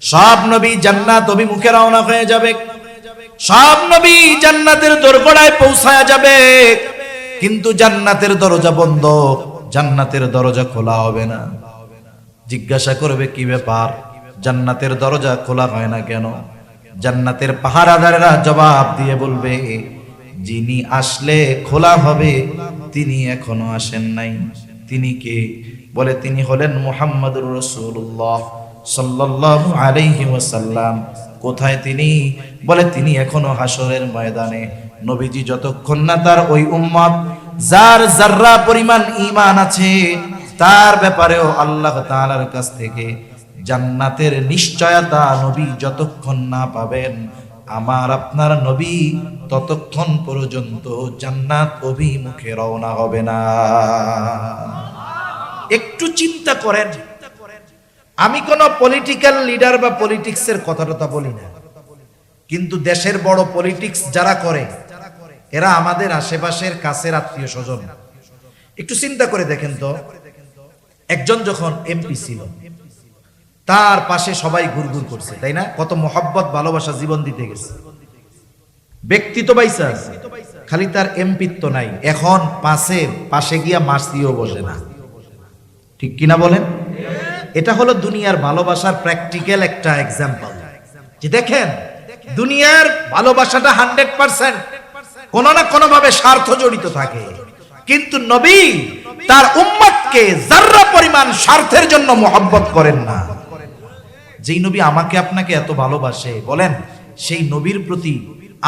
সব নবী জান্নাত অভিমুখে রওনা হয়ে যাবে, সব নবী জান্নাতের দোরগোড়ায় পৌঁছায়া যাবে, কিন্তু জান্নাতের দরজা বন্ধ, জান্নাতের দরজা খোলা হবে না। জিজ্ঞাসা করবে কি ব্যাপার, জান্নাতের দরজা খোলা হয় না কেন? জান্নাতের পাহারাদারেরা জবাব দিয়ে বলবে, যিনি আসলে খোলা হবে তিনি এখনো আসেন নাই। তিনি কে? বলে তিনি হলেন মুহাম্মদুর রাসূলুল্লাহ সাল্লাল্লাহু আলাইহি ওয়াসাল্লাম। কোথায় তিনি? বলে তিনি এখনো হাসরের ময়দানে। নবীজি যতক্ষণ না তার ওই উম্মত যার যাররা পরিমাণ ঈমান আছে তার ব্যাপারেও আল্লাহ তাআলার কাছ থেকে জান্নাতের নিশ্চয়তা নবী যতক্ষণ না পাবেন, আমার আপনার নবী ততক্ষণ পর্যন্ত জান্নাত অভিমুখে রওনা হবে না। একটু চিন্তা করেন, আমি কোন পলিটিক্যাল লিডার বা পলিটিক্সের কথা বলি না, কিন্তু দেশের বড় পলিটিক্স যারা করে এরা আমাদের আশেপাশের কাছের আত্মীয় স্বজন। একটু চিন্তা করে দেখেন তো, একজন যখন এমপি ছিল তার পাশে সবাই ঘুরঘুর করছে, তাই না? কত মহব্বত ভালোবাসা জীবন দিতে গেছে, ব্যক্তি তো বাইসা আছে, খালি তার এমপিত্ব নাই। এখন পাশে গিয়া মাসিও বসে না, ঠিক কিনা বলেন? এটা হলো দুনিয়ার ভালোবাসার প্র্যাকটিক্যাল একটা এক্সাম্পল। যে দেখেন, দুনিয়ার ভালোবাসাটা 100% কোন না কোন ভাবে স্বার্থ জড়িত থাকে, কিন্তু নবী তার উম্মতকে যাররা পরিমাণ স্বার্থের জন্য মহব্বত করেন না। যেই নবী আমাকে আপনাকে এত ভালোবাসে, বলেন সেই নবীর প্রতি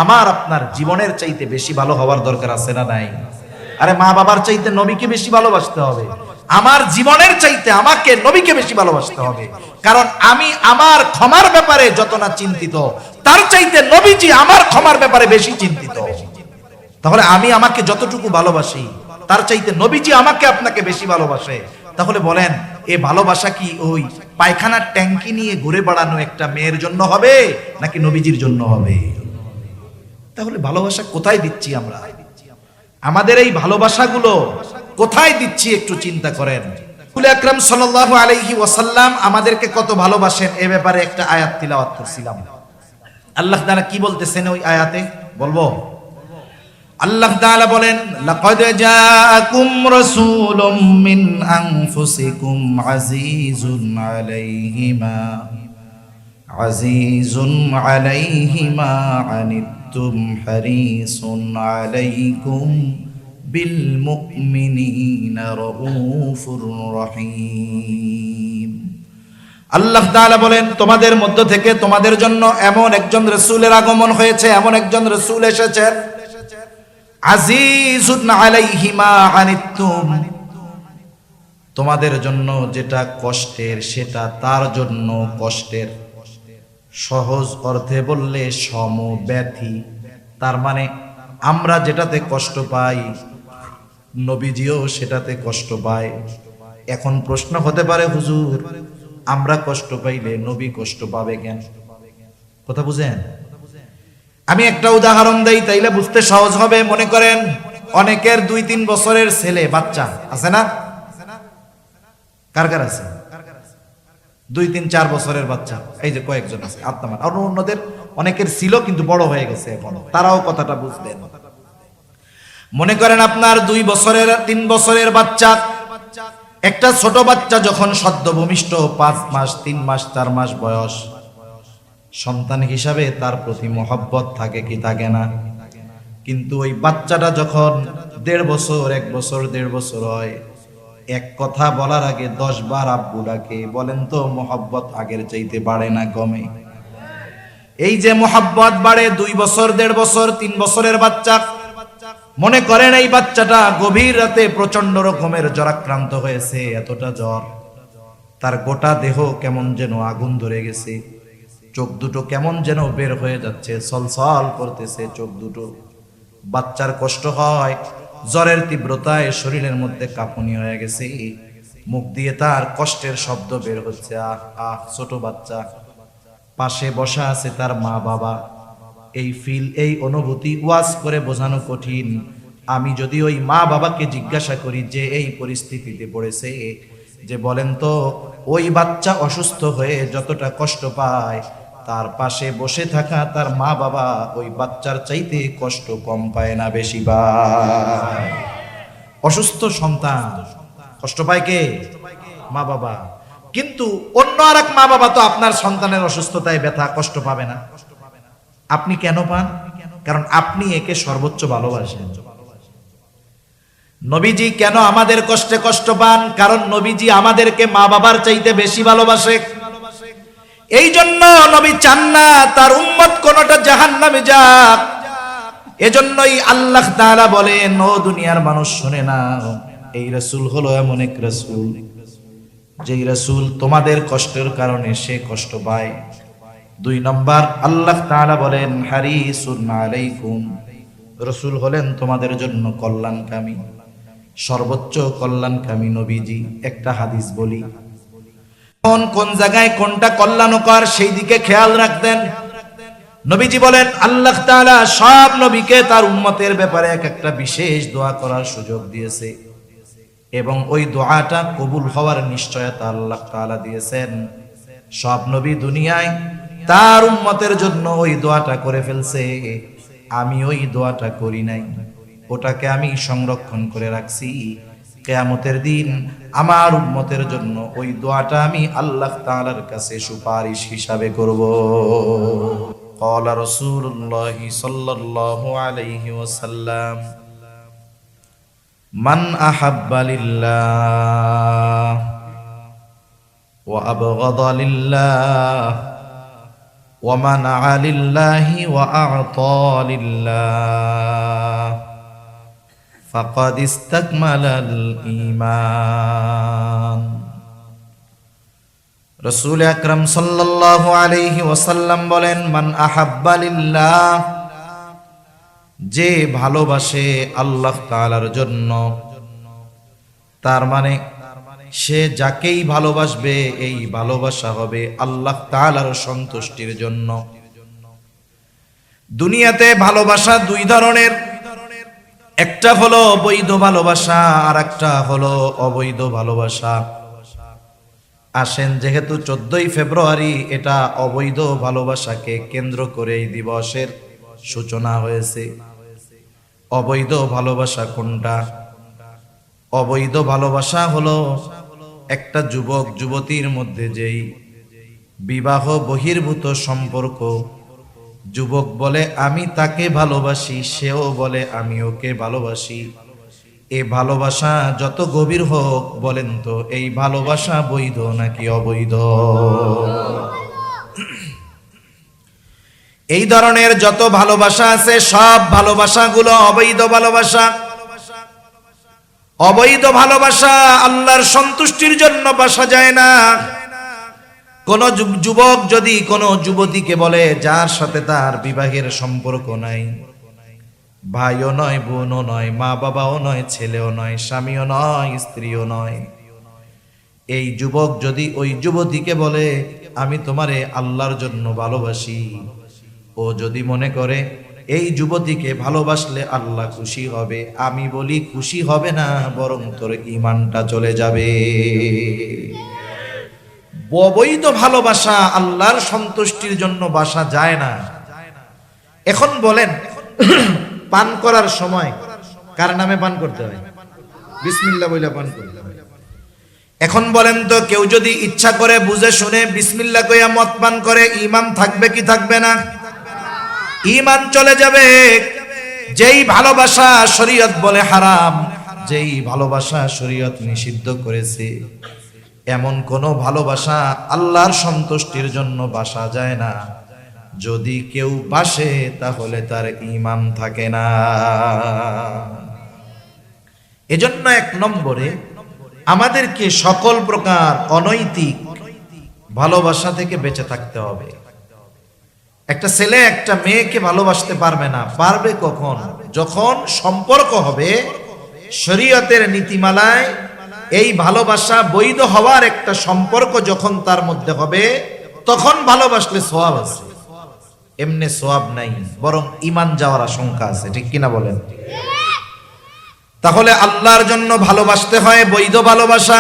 আমার আপনার জীবনের চাইতে বেশি ভালো হওয়ার দরকার আছে না নাই? আরে মা বাবার চাইতে নবীকে বেশি ভালোবাসতে হবে, আমার জীবনের চাইতে আমাকে নবীকে বেশি ভালোবাসতে হবে। কারণ আমি আমার ক্ষমার ব্যাপারে যত না চিন্তিত, তার চাইতে নবীজি আমার ক্ষমার ব্যাপারে বেশি চিন্তিত। তাহলে আমি আমাকে যতটুকু ভালোবাসি তার চাইতে নবীজি আমাকে আপনাকে বেশি ভালোবাসে। তাহলে বলেন, এ ভালোবাসা কি ওই পায়খানার ট্যাঙ্কি নিয়ে ঘুরে বেড়ানো একটা মেয়ের জন্য হবে নাকি নবীজির জন্য হবে? তাহলে ভালোবাসা কোথায় দিচ্ছি আমরা? আমাদের এই ভালোবাসাগুলো কোথায় দিচ্ছি একটু চিন্তা করেন। রাসূল আকরাম সাল্লাল্লাহু আলাইহি ওয়াসাল্লাম আমাদেরকে কত ভালোবাসেন এ ব্যাপারে একটা আয়াত তিলাওয়াত করছিলাম। আল্লাহ তাআলা কি বলতেছেন ওই আয়াতে বলবো? আল্লাহ তাআলা বলেন, লাকাদ জাআকুম রাসূলুম মিন আনফুসিকুম আজিজুন আলাইহি মা আনিতুম হারিসুন আলাইকুম বিল মুমিনিনা রাউফুর রহিম। আল্লাহ তাআলা বলেন, তোমাদের মধ্য থেকে তোমাদের জন্য এমন একজন রাসূলের আগমন হয়েছে, এমন একজন রাসূল এসেছেন, আজিজুন আলাইহি মা আনিতুম, তোমাদের জন্য যেটা কষ্টের সেটা তার জন্য কষ্টের। সহজ অর্থে বললে সমব্যথী। তার মানে আমরা যেটাতে কষ্ট পাই নবীজিও সেটাতে কষ্ট পায়। এখন প্রশ্ন হতে পারে, হুজুর আমরা কষ্ট পাইলে নবী কষ্ট পাবে কেন? কথা বুঝেন? আমি একটা উদাহরণ দেই, তাইলে বুঝতে সহজ হবে। মনে করেন অনেকের 2-3 বছরের ছেলে বাচ্চা আছে না? কার কার আছে 2-3-4 বছরের বাচ্চা? এই যে কয়েকজন আছে, আত্মামান। আর অন্যদের অনেকের ছিল কিন্তু বড় হয়ে গেছে এখনো, তারাও কথাটা বুঝবেন। মনে করেন আপনার 2 বছরের 3 বছরের বাচ্চা, একটা ছোট বাচ্চা যখন সদ্য ভূমিষ্ঠ 5 মাস 3 মাস 4 মাস বয়স, সন্তান হিসাবে তার প্রতি মহব্বত থাকে কি থাকে না? কিন্তু ওই বাচ্চাটা যখন 1.5 বছর 1 বছর 1.5 বছর হয়, এক কথা বলার আগে 10 বার আব্বু ডাকে। বলেন তো মহব্বত আগের চাইতে বাড়ে না কমে? এই যে মহব্বত বাড়ে 2 বছর 1.5 বছর 3 বছরের বাচ্চা, মনে করেন এই বাচ্চাটা গভীর রাতে প্রচন্ড রকমের জ্বরাক্রান্ত হয়েছে, এতটা জ্বর তার গোটা দেহ কেমন যেন আগুন ধরে গেছে, চোখ দুটো কেমন যেন বের হয়ে যাচ্ছে, ছলছল করতেছে চোখ দুটো। বাচ্চার কষ্ট হয়, জ্বরের তীব্রতায় শরীরের মধ্যে কাঁপুনি হয়ে গেছে, মুখ দিয়ে তার কষ্টের শব্দ বের হচ্ছে, আহ আহ। ছোট বাচ্চা, পাশে বসা আছে তার মা বাবা। এই অনুভূতি ওয়াজ করে বোঝানো কঠিন। আমি যদি ওই মা বাবাকে জিজ্ঞাসা করি যে এই পরিস্থিতিতে পড়েছে, যে বলেন তো ওই বাচ্চা অসুস্থ হয়ে যতটা কষ্ট পায় তার পাশে বসে থাকা তার মা বাবা ওই বাচ্চার চাইতে কষ্ট কম পায় না বেশি পায়? অসুস্থ সন্তান কষ্ট পায় কে? মা বাবা। কিন্তু অন্য আরেক মা বাবা তো আপনার সন্তানের অসুস্থতায় ব্যথা কষ্ট পাবে না, আপনি কেন পান? কারণ আপনি একে সর্বোচ্চ ভালোবাসেন। নবীজি কেন আমাদের কষ্টে কষ্ট পান? কারণ নবীজি আমাদেরকে মা বাবার চাইতে বেশি ভালোবাসে। এই জন্য নবী চান না তার উম্মত কোনটা জাহান্নামে যাক। এজন্যই আল্লাহ তাআলা বলেন, ও দুনিয়ার মানুষ শুনে না, এই রাসূল হলো এমন এক রাসূল যেই রাসূল তোমাদের কষ্টের কারণে সে কষ্ট পায়। 2 নম্বর আল্লাহ তাআলা বলেন হারিসুন আলাইকুম, রাসূল হলেন তোমাদের জন্য কল্যাণকামী, সর্বোচ্চ কল্যাণকামী নবীজি। একটা হাদিস বলি, কোন জায়গায় কোনটা কল্যাণকর সেই দিকে খেয়াল রাখতেন। নবীজি বলেন আল্লাহ তাআলা সব নবীকে তার উম্মতের ব্যাপারে এক একটা বিশেষ দোয়া করার সুযোগ দিয়েছে এবং ওই দোয়াটা কবুল হওয়ার নিশ্চয়তা আল্লাহ তাআলা দিয়েছেন। সব নবী দুনিয়ায় তার উম্মতের জন্য ওই দোয়াটা করে ফেলছে, আমি ওই দোয়াটা করি নাই, ওটাকে আমি সংরক্ষণ করে রাখছি। কিয়ামতের দিন আমার উম্মতের জন্য ওই দোয়াটা আমি আল্লাহ তাআলার কাছে সুপারিশ হিসাবে করব। قال رسول الله صلى الله عليه وسلم من أحب لله وأبغض لله ومنع لله وأعطى لله فقد استكمل الإيمان। রাসূল আকরাম সাল্লাল্লাহু আলাইহি ওয়াসাল্লাম বলেন, মান আহাব্বা লিল্লাহ, যে ভালোবাসে আল্লাহ তাআলার জন্য, তার মানে সে যাকেই ভালোবাসবে এই ভালোবাসা হবে আল্লাহ তাআলার সন্তুষ্টির জন্য। দুনিয়াতে ভালোবাসা 2 ধরনের, একটা হলো বৈধ ভালোবাসা আর একটা হলো অবৈধ ভালোবাসা। আসেন, যেহেতু 14ই ফেব্রুয়ারি এটা অবৈধ ভালোবাসাকে কেন্দ্র করে এই দিবসের সূচনা হয়েছে। অবৈধ ভালোবাসা কোনটা? অবৈধ ভালোবাসা হলো একটা যুবক যুবতীর মধ্যে যেই বিবাহ বহির্ভূত সম্পর্ক, যুবক বলে আমি তাকে ভালোবাসি, সেও বলে আমি ওকে ভালোবাসি। এই ভালোবাসা যত গভীর হোক, বলেন তো এই ভালোবাসা বৈধ নাকি অবৈধ? এই ধরনের যত ভালোবাসা আছে সব ভালোবাসাগুলো অবৈধ ভালোবাসা। অবৈধ ভালোবাসা আল্লাহর সন্তুষ্টির জন্য বাসা যায় না। কোন যুবক যদি কোন যুবতীকে বলে যার সাথে তার বিবাহের সম্পর্ক নাই, ভাইও নয়, বোনও নয়, মা বাবাও নয়, ছেলেও নয়, স্বামীও নয়, স্ত্রীও নয়, এই যুবক যদি ওই যুবতীকে বলে আমি তোমারে আল্লাহর জন্য ভালোবাসি, ও যদি মনে করে এই যুবতীকে ভালোবাসলে আল্লাহ খুশি হবে, আমি বলি খুশি হবে না, বরং তোর ঈমানটা চলে যাবে। অবৈধ ভালোবাসা আল্লাহর সন্তুষ্টির জন্য বাসা যায় না। এখন বলেন, পান করার সময় কার নামে পান করতে হয়? বিসমিল্লাহ বলে পান করতে হয়। এখন বলেন তো, কেউ যদি ইচ্ছা করে বুঝে শুনে বিসমিল্লাহ কইয়া মদ পান করে, ঈমান থাকবে কি থাকবে না? ঈমান চলে যাবে। যেই ভালোবাসা শরীয়ত বলে হারাম, যেই ভালোবাসা শরীয়ত নিষিদ্ধ করেছে, এমন কোন ভালোবাসা আল্লাহর সন্তুষ্টির জন্য বাসা যায় না। যদি কেউ বাসে তাহলে তার ঈমান থাকে না। এজন্য 1 নম্বরে আমাদেরকে সকল প্রকার অনৈতিক ভালোবাসা থেকে বেঁচে থাকতে হবে। একটা ছেলে একটা মেয়েকে ভালোবাসতে পারবে না। পারবে কখন? যখন সম্পর্ক হবে শরীয়তের নীতিমালায় এই ভালোবাসা বৈধ হওয়ার একটা সম্পর্ক যখন তার মধ্যে হবে, তখন ভালোবাসলে সওয়াব আছে। এমনি সওয়াব নাই, বরং ঈমান যাওয়ার আশঙ্কা আছে। ঠিক কিনা বলেন? তাহলে আল্লাহর জন্য ভালোবাসতে হয় বৈধ ভালোবাসা।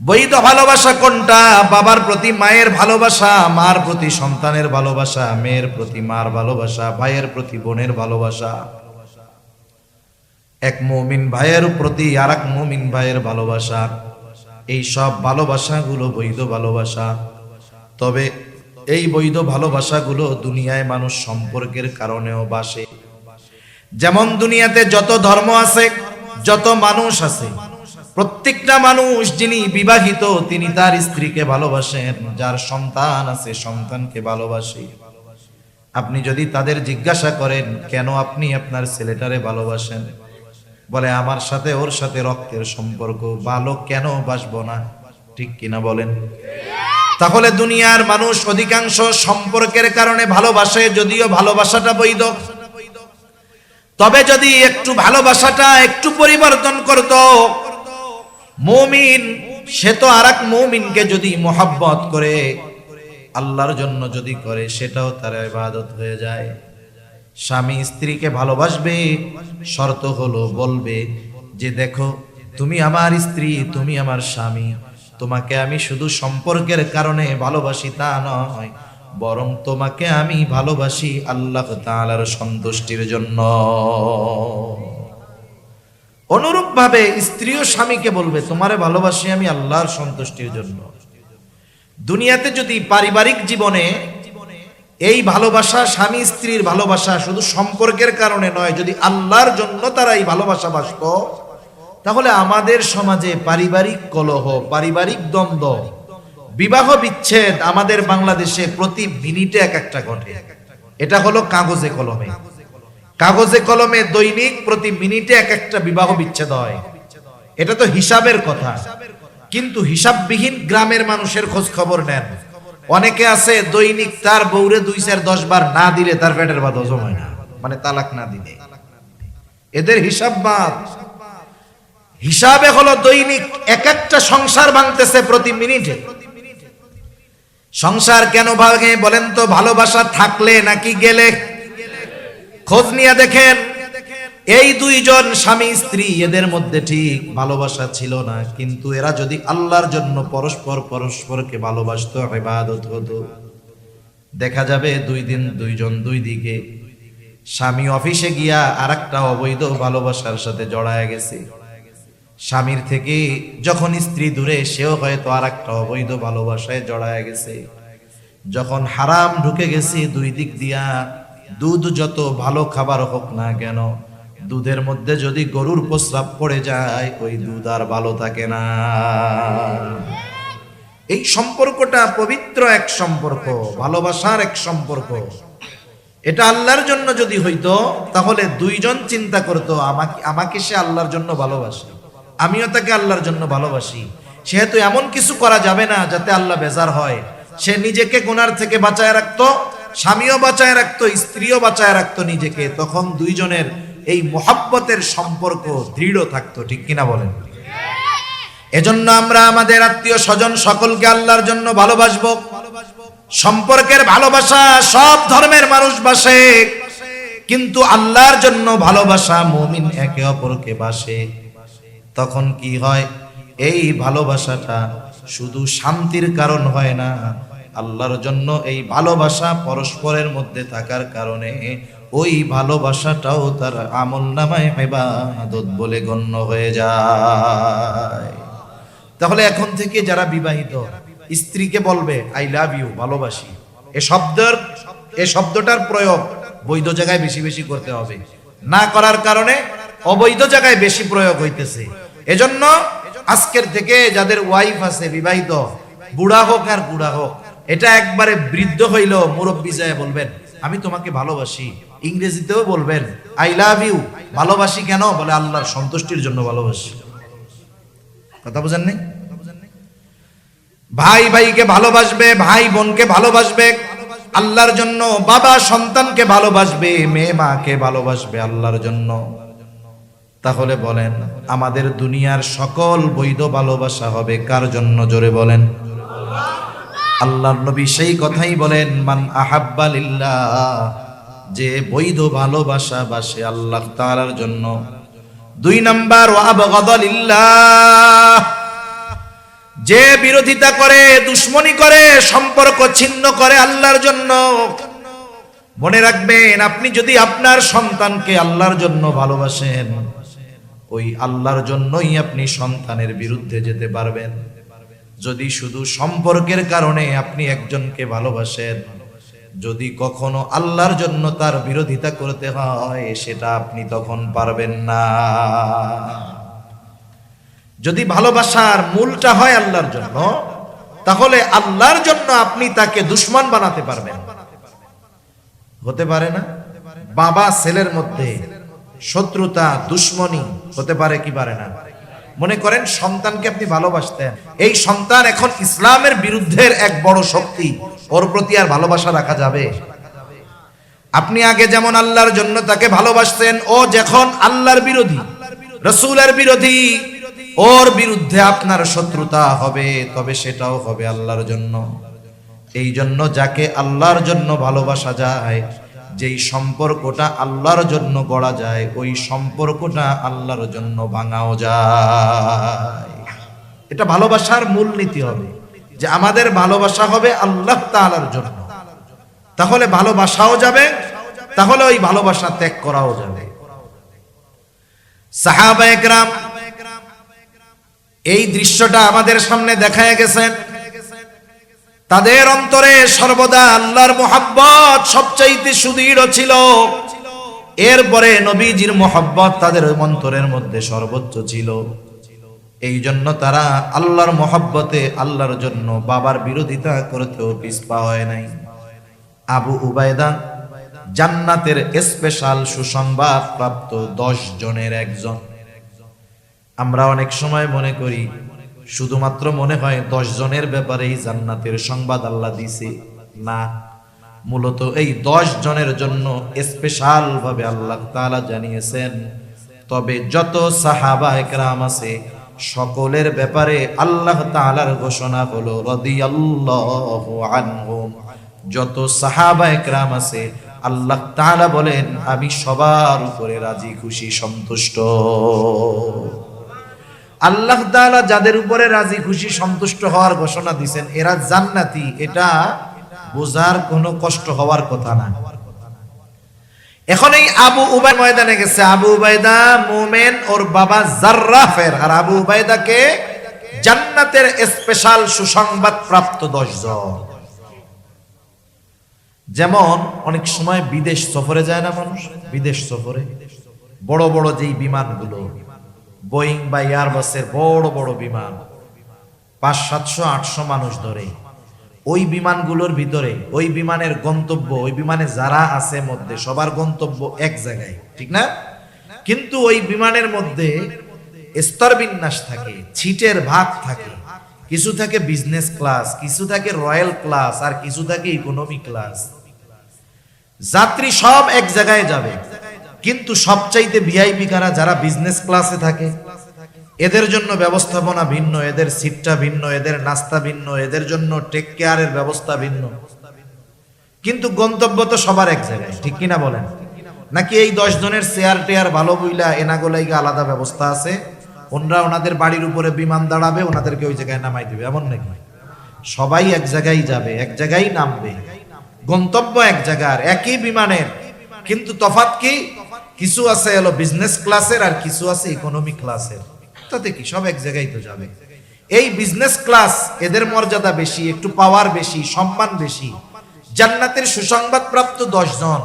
বৈধ ভালোবাসা কোনটা? বাবার প্রতি মায়ের ভালোবাসা, মার প্রতি সন্তানের ভালোবাসা, মেয়ের প্রতি মার ভালোবাসা, ভাইয়ের প্রতি বোনের ভালোবাসা, এক মুমিন ভাইয়ের প্রতি আরেক মুমিন ভাইয়ের ভালোবাসা। এই সব ভালোবাসাগুলো বৈধ ভালোবাসা। তবে এই বৈধ ভালোবাসাগুলো দুনিয়ায় মানুষ সম্পর্কের কারণেও বাসে। যেমন দুনিয়াতে যত ধর্ম আছে, যত মানুষ আছে, প্রত্যেকটা মানুষ যিনি বিবাহিত তিনি তার স্ত্রীকে ভালোবাসেন, যার সন্তান আছে সন্তানকে ভালোবাসে। আপনি যদি তাদের জিজ্ঞাসা করেন কেন আপনি আপনার ছেলেটারে ভালোবাসেন, বলে আমার সাথে ওর সাথে রক্তের সম্পর্ক, ভালো কেন বাসবো না? ঠিক কিনা বলেন? তাহলে দুনিয়ার মানুষ অধিকাংশ সম্পর্কের কারণে ভালোবাসে, যদিও ভালোবাসাটা বৈধ। তবে যদি একটু ভালোবাসাটা একটু পরিবর্তন করত, মুমিন সে তো আরেক মুমিনকে যদি মোহাব্বত করে আল্লাহর জন্য যদি করে, সেটাও তার ইবাদত হয়ে যায়। স্বামী স্ত্রীকে ভালোবাসবে, শর্ত হলো বলবে যে দেখো তুমি আমার স্ত্রী, তুমি আমার স্বামী, তোমাকে আমি শুধু সম্পর্কের কারণে ভালোবাসি তা নয়, বরং তোমাকে আমি ভালোবাসি আল্লাহ তাআলার সন্তুষ্টির জন্য। অনুরূপ ভাবে স্ত্রীও স্বামীকে বলবে তোমারে ভালোবাসি আমি আল্লাহর সন্তুষ্টির জন্য। দুনিয়াতে যদি পারিবারিক জীবনে এই ভালোবাসা, স্বামী স্ত্রীর ভালোবাসা শুধু সম্পর্কের কারণে নয়, যদি আল্লাহর জন্য তারা এই ভালোবাসা বাসত, তাহলে আমাদের সমাজে পারিবারিক কলহ, পারিবারিক দ্বন্দ্ব, বিবাহ বিচ্ছেদ আমাদের বাংলাদেশে প্রতি মিনিটে এক একটা ঘটে। এটা হলো কাগজে কলমে। কাগজে কলমে দৈনিক প্রতি মিনিটে এক একটা বিবাহ বিচ্ছেদ হয়। এটা তো হিসাবের কথা, কিন্তু হিসাববিহীন গ্রামের মানুষের খোঁজ খবর নেন। অনেকে আছে দৈনিক তার বউরে 2-4-10 বার না দিলে তার পেটের ভাত হজম হয় না, মানে তালাক না দিলে। এদের হিসাব বাদ। হিসাবে হলো দৈনিক এক একটা সংসার ভাঙতেছে প্রতি মিনিটে। সংসার কেন ভাঙে বলেন তো? ভালোবাসা থাকলে নাকি গেলে? খোঁজ নিয়ে দেখেন, এই দুইজন স্বামী স্ত্রী এদের মধ্যে ঠিক ভালোবাসা ছিল না, কিন্তু এরা যদি আল্লাহর জন্য পরস্পর পরস্পরকে ভালোবাসতো, ইবাদত হতো, দেখা যাবে দুই দিন দুইজন দুই দিকে। স্বামী অফিসে গিয়া আরেকটা অবৈধ ভালোবাসার সাথে জড়ায় গেছে, স্বামীর থেকে যখন স্ত্রী দূরে, সেও হয়তো আরেকটা অবৈধ ভালোবাসায় জড়ায় গেছে। যখন হারাম ঢুকে গেছে দুই দিক দিয়া, দুধ যত ভালো খাবার হোক না কেন, দুধের মধ্যে যদি গরুর প্রস্রাব পড়ে যায়, ওই দুধ আর ভালো থাকে না। এই সম্পর্কটা পবিত্র এক সম্পর্ক, ভালোবাসার এক সম্পর্ক। এটা আল্লাহর জন্য যদি হইতো, তাহলে দুইজন চিন্তা করতো আমাকে সে আল্লাহর জন্য ভালোবাসে, আমিও তাকে আল্লাহর জন্য ভালোবাসি। সেহেতু এমন কিছু করা যাবে না যাতে আল্লাহ বেজার হয়। সে নিজেকে গুনার থেকে বাঁচায় রাখতো, স্বামীও বাঁচায় রাখতো, স্ত্রীও বাঁচায় রাখতো নিজেকে। তখন দুইজনের এই মোহাব্বতের সম্পর্ক দৃঢ় থাকতো। ঠিক কিনা বলেন? এজন্য আমরা আমাদের আত্মীয় স্বজন সকলকে আল্লাহর জন্য ভালোবাসবো। সম্পর্কের ভালোবাসা সব ধর্মের মানুষ বাসে, কিন্তু আল্লাহর জন্য ভালোবাসা মুমিন একে অপরকে বাসে। তখন কি হয়? এই ভালোবাসাটা শুধু শান্তির কারণ হয় না, আল্লাহর জন্য এই ভালোবাসা পরস্পরের মধ্যে থাকার কারণে ওই ভালোবাসাটাও তার আমলনামায় ইবাদত বলে গণ্য হয়ে যায়। তাহলে এখন থেকে যারা বিবাহিত, স্ত্রীকে বলবে আই লাভ ইউ, ভালোবাসি। এ শব্দটার প্রয়োগ বৈধ জায়গায় বেশি বেশি করতে হবে। না করার কারণে অবৈধ জায়গায় বেশি প্রয়োগ হইতেছে। এজন্য আজকের থেকে যাদের ওয়াইফ আছে বিবাহিত, বুড়া হোক আর বুড়া হোক, এটা একবারে বৃদ্ধ হইল মুরব্বি যায় বলবেন আমি তোমাকে ভালোবাসি। ইংরেজিতেও বলবেন আই লাভ ইউ। ভালোবাসি কেন? বলে আল্লাহর সন্তুষ্টির জন্য ভালোবাসি। কথা বুঝেন নাই? ভাই ভাইকে ভালোবাসবে, ভাই বোনকে ভালোবাসবে আল্লাহর জন্য, বাবা সন্তানকে ভালোবাসবে, মেয়ে মাকে ভালোবাসবে আল্লাহর জন্য। তাহলে বলেন আমাদের দুনিয়ার সকল বৈধ ভালোবাসা হবে কার জন্য? জোরে বলেন। আল্লাহর নবী সেই কথাই বলেন, মান আহাব্বা লিল্লাহ, যে বৈধ ভালোবাসা বাসে আল্লাহ তাআলার জন্য। 2 নাম্বার ওয়া আবগাদা লিল্লাহ, যে বিরোধিতা করে, দুশ্মনী করে, সম্পর্ক ছিন্ন করে আল্লাহর জন্য, মনে রাখবেন আপনি যদি আপনার সন্তানকে আল্লাহর জন্য ভালোবাসেন, ওই আল্লাহর জন্যই আপনি সন্তানের বিরুদ্ধে যেতে পারবেন। যদি শুধু সম্পর্কের কারণে আপনি একজনকে ভালোবাসেন, যদি কখনো আল্লাহর জন্য তার বিরোধিতা করতে হয়, সেটা আপনি তখন পারবেন না। যদি ভালোবাসার মূলটা হয় আল্লাহর জন্য, তাহলে আল্লাহর জন্য আপনি তাকে দুশমন বানাতে পারবেন। হতে পারে না? বাবা ছেলের মধ্যে শত্রুতা, দুশ্মনী হতে পারে কি পারে না? মনে করেন সন্তানকে আপনি ভালোবাসতেন, এই সন্তান এখন ইসলামের বিরুদ্ধের এক বড় শক্তি, ওর প্রতি আর ভালোবাসা রাখা যাবে? আপনি আগে যেমন আল্লাহর জন্য তাকে ভালোবাসতেন, ও যখন আল্লাহর বিরোধী, রাসূলের বিরোধী, ওর বিরুদ্ধে আপনার শত্রুতা হবে, তবে সেটাও হবে আল্লাহর জন্য। এই জন্য যাকে আল্লাহর জন্য ভালোবাসা যায়, যেই সম্পর্কটা আল্লাহর জন্য গড়া যায়, ওই সম্পর্কটা আল্লাহর জন্য ভাঙাও যায়। এটা ভালোবাসার মূলনীতি হবে যে আমাদের ভালোবাসা হবে আল্লাহ তাআলার জন্য, তাহলে ভালোবাসাও যাবে, তাহলে ওই ভালোবাসা ত্যাগ করাও যাবে। সাহাবায়ে কেরাম এই দৃশ্যটা আমাদের সামনে দেখায় গেছেন। তাদের অন্তরে সর্বদা আল্লাহর মুহাব্বত সবচাইতে সুদৃঢ় ছিল, এরপরে নবীজির মুহাব্বত তাদের অন্তরের মধ্যে সর্বোচ্চ ছিল। এই জন্য তারা আল্লাহর মুহাব্বতে আল্লাহর জন্য বাবার বিরোধিতা করতেও পিছপা হয় নাই। আবু উবাইদা জান্নাতের স্পেশাল সুসংবাদ প্রাপ্ত 10 জনের একজন। আমরা অনেক সময় মনে করি, শুধুমাত্র মনে হয় 10 জনের ব্যাপারেই জান্নাতের সংবাদ আল্লাহ দিছে। না, মূলত এই 10 জনের জন্য স্পেশাল ভাবে আল্লাহ তাআলা জানিয়েছেন। তবে যত সাহাবায়ে কেরাম আছে সকলের ব্যাপারে আল্লাহ তাআলার ঘোষণা হলো রাদিয়াল্লাহু আনহুম। যত সাহাবায়ে কেরাম আছে আল্লাহ তাআলা বলেন আমি সবার উপরে রাজি খুশি সন্তুষ্ট। আল্লাহ তাআলা যাদের উপরে রাজি খুশি সন্তুষ্ট হওয়ার ঘোষণা দিবেন এরা জান্নাতি, এটা বোঝার কোনো কষ্ট হওয়ার কথা না। এখন এই আবু উবাইদা ময়দানে গেছে। আবু উবাইদা মুমিন, ওর বাবা জাররাফের, আর আবু উবাইদাকে জান্নাতের স্পেশাল সুসংবাদ প্রাপ্ত 10 জন। যেমন অনেক সময় বিদেশ সফরে যায় না মানুষ, বিদেশ সফরে বড় বড় যেই বিমানগুলো, বোয়িং বা এয়ারবাসের বড় বড় বিমান, 500-700-800 মানুষ ধরে, ওই বিমানগুলোর ভিতরে ওই বিমানের গন্তব্য, ওই বিমানে যারা আছে মধ্যে সবার গন্তব্য এক জায়গায়, ঠিক না? কিন্তু ওই বিমানের মধ্যে স্তর বিন্যাস থাকে, ছিটের ভাগ থাকে, কিছু থাকে বিজনেস ক্লাস, কিছু থাকে রয়্যাল ক্লাস, আর কিছু থাকে ইকোনমি ক্লাস। যাত্রী সব এক জায়গায় যাবে, কিন্তু সবচাইতে ভিআইপি কারা? যারা বিজনেস ক্লাসে থাকে, এদের জন্য ব্যবস্থাপনা ভিন্ন, এদের সিটটা ভিন্ন, এদের নাস্তা ভিন্ন, এদের জন্য টেক কেয়ারের ব্যবস্থা ভিন্ন, কিন্তু গন্তব্য তো সবার এক জায়গায়, ঠিক কিনা বলেন? নাকি এই 10 জনের চেয়ার টেয়ার ভালো বইলা এনাগোলাইগা আলাদা ব্যবস্থা আছে, ওনরা ওনাদের বাড়ির উপরে বিমান দাঁড়াবে, ওনাদেরকে ওই জায়গায় নামাই দিবে, এমন নাকি? সবাই এক জায়গায় যাবে, এক জায়গায় নামবে, গন্তব্য এক জায়গার, একই বিমানের, কিন্তু তফাৎ কি? কিছু আছে হলো বিজনেস ক্লাসের আর কিছু আছে ইকোনমি ক্লাসের। তাতে কি, সব এক জায়গায় তো যাবে। এই বিজনেস ক্লাস এদের মর্যাদা বেশি, একটু পাওয়ার বেশি, সম্মান বেশি। জান্নাতের সুসংবাদ প্রাপ্ত 10 জন,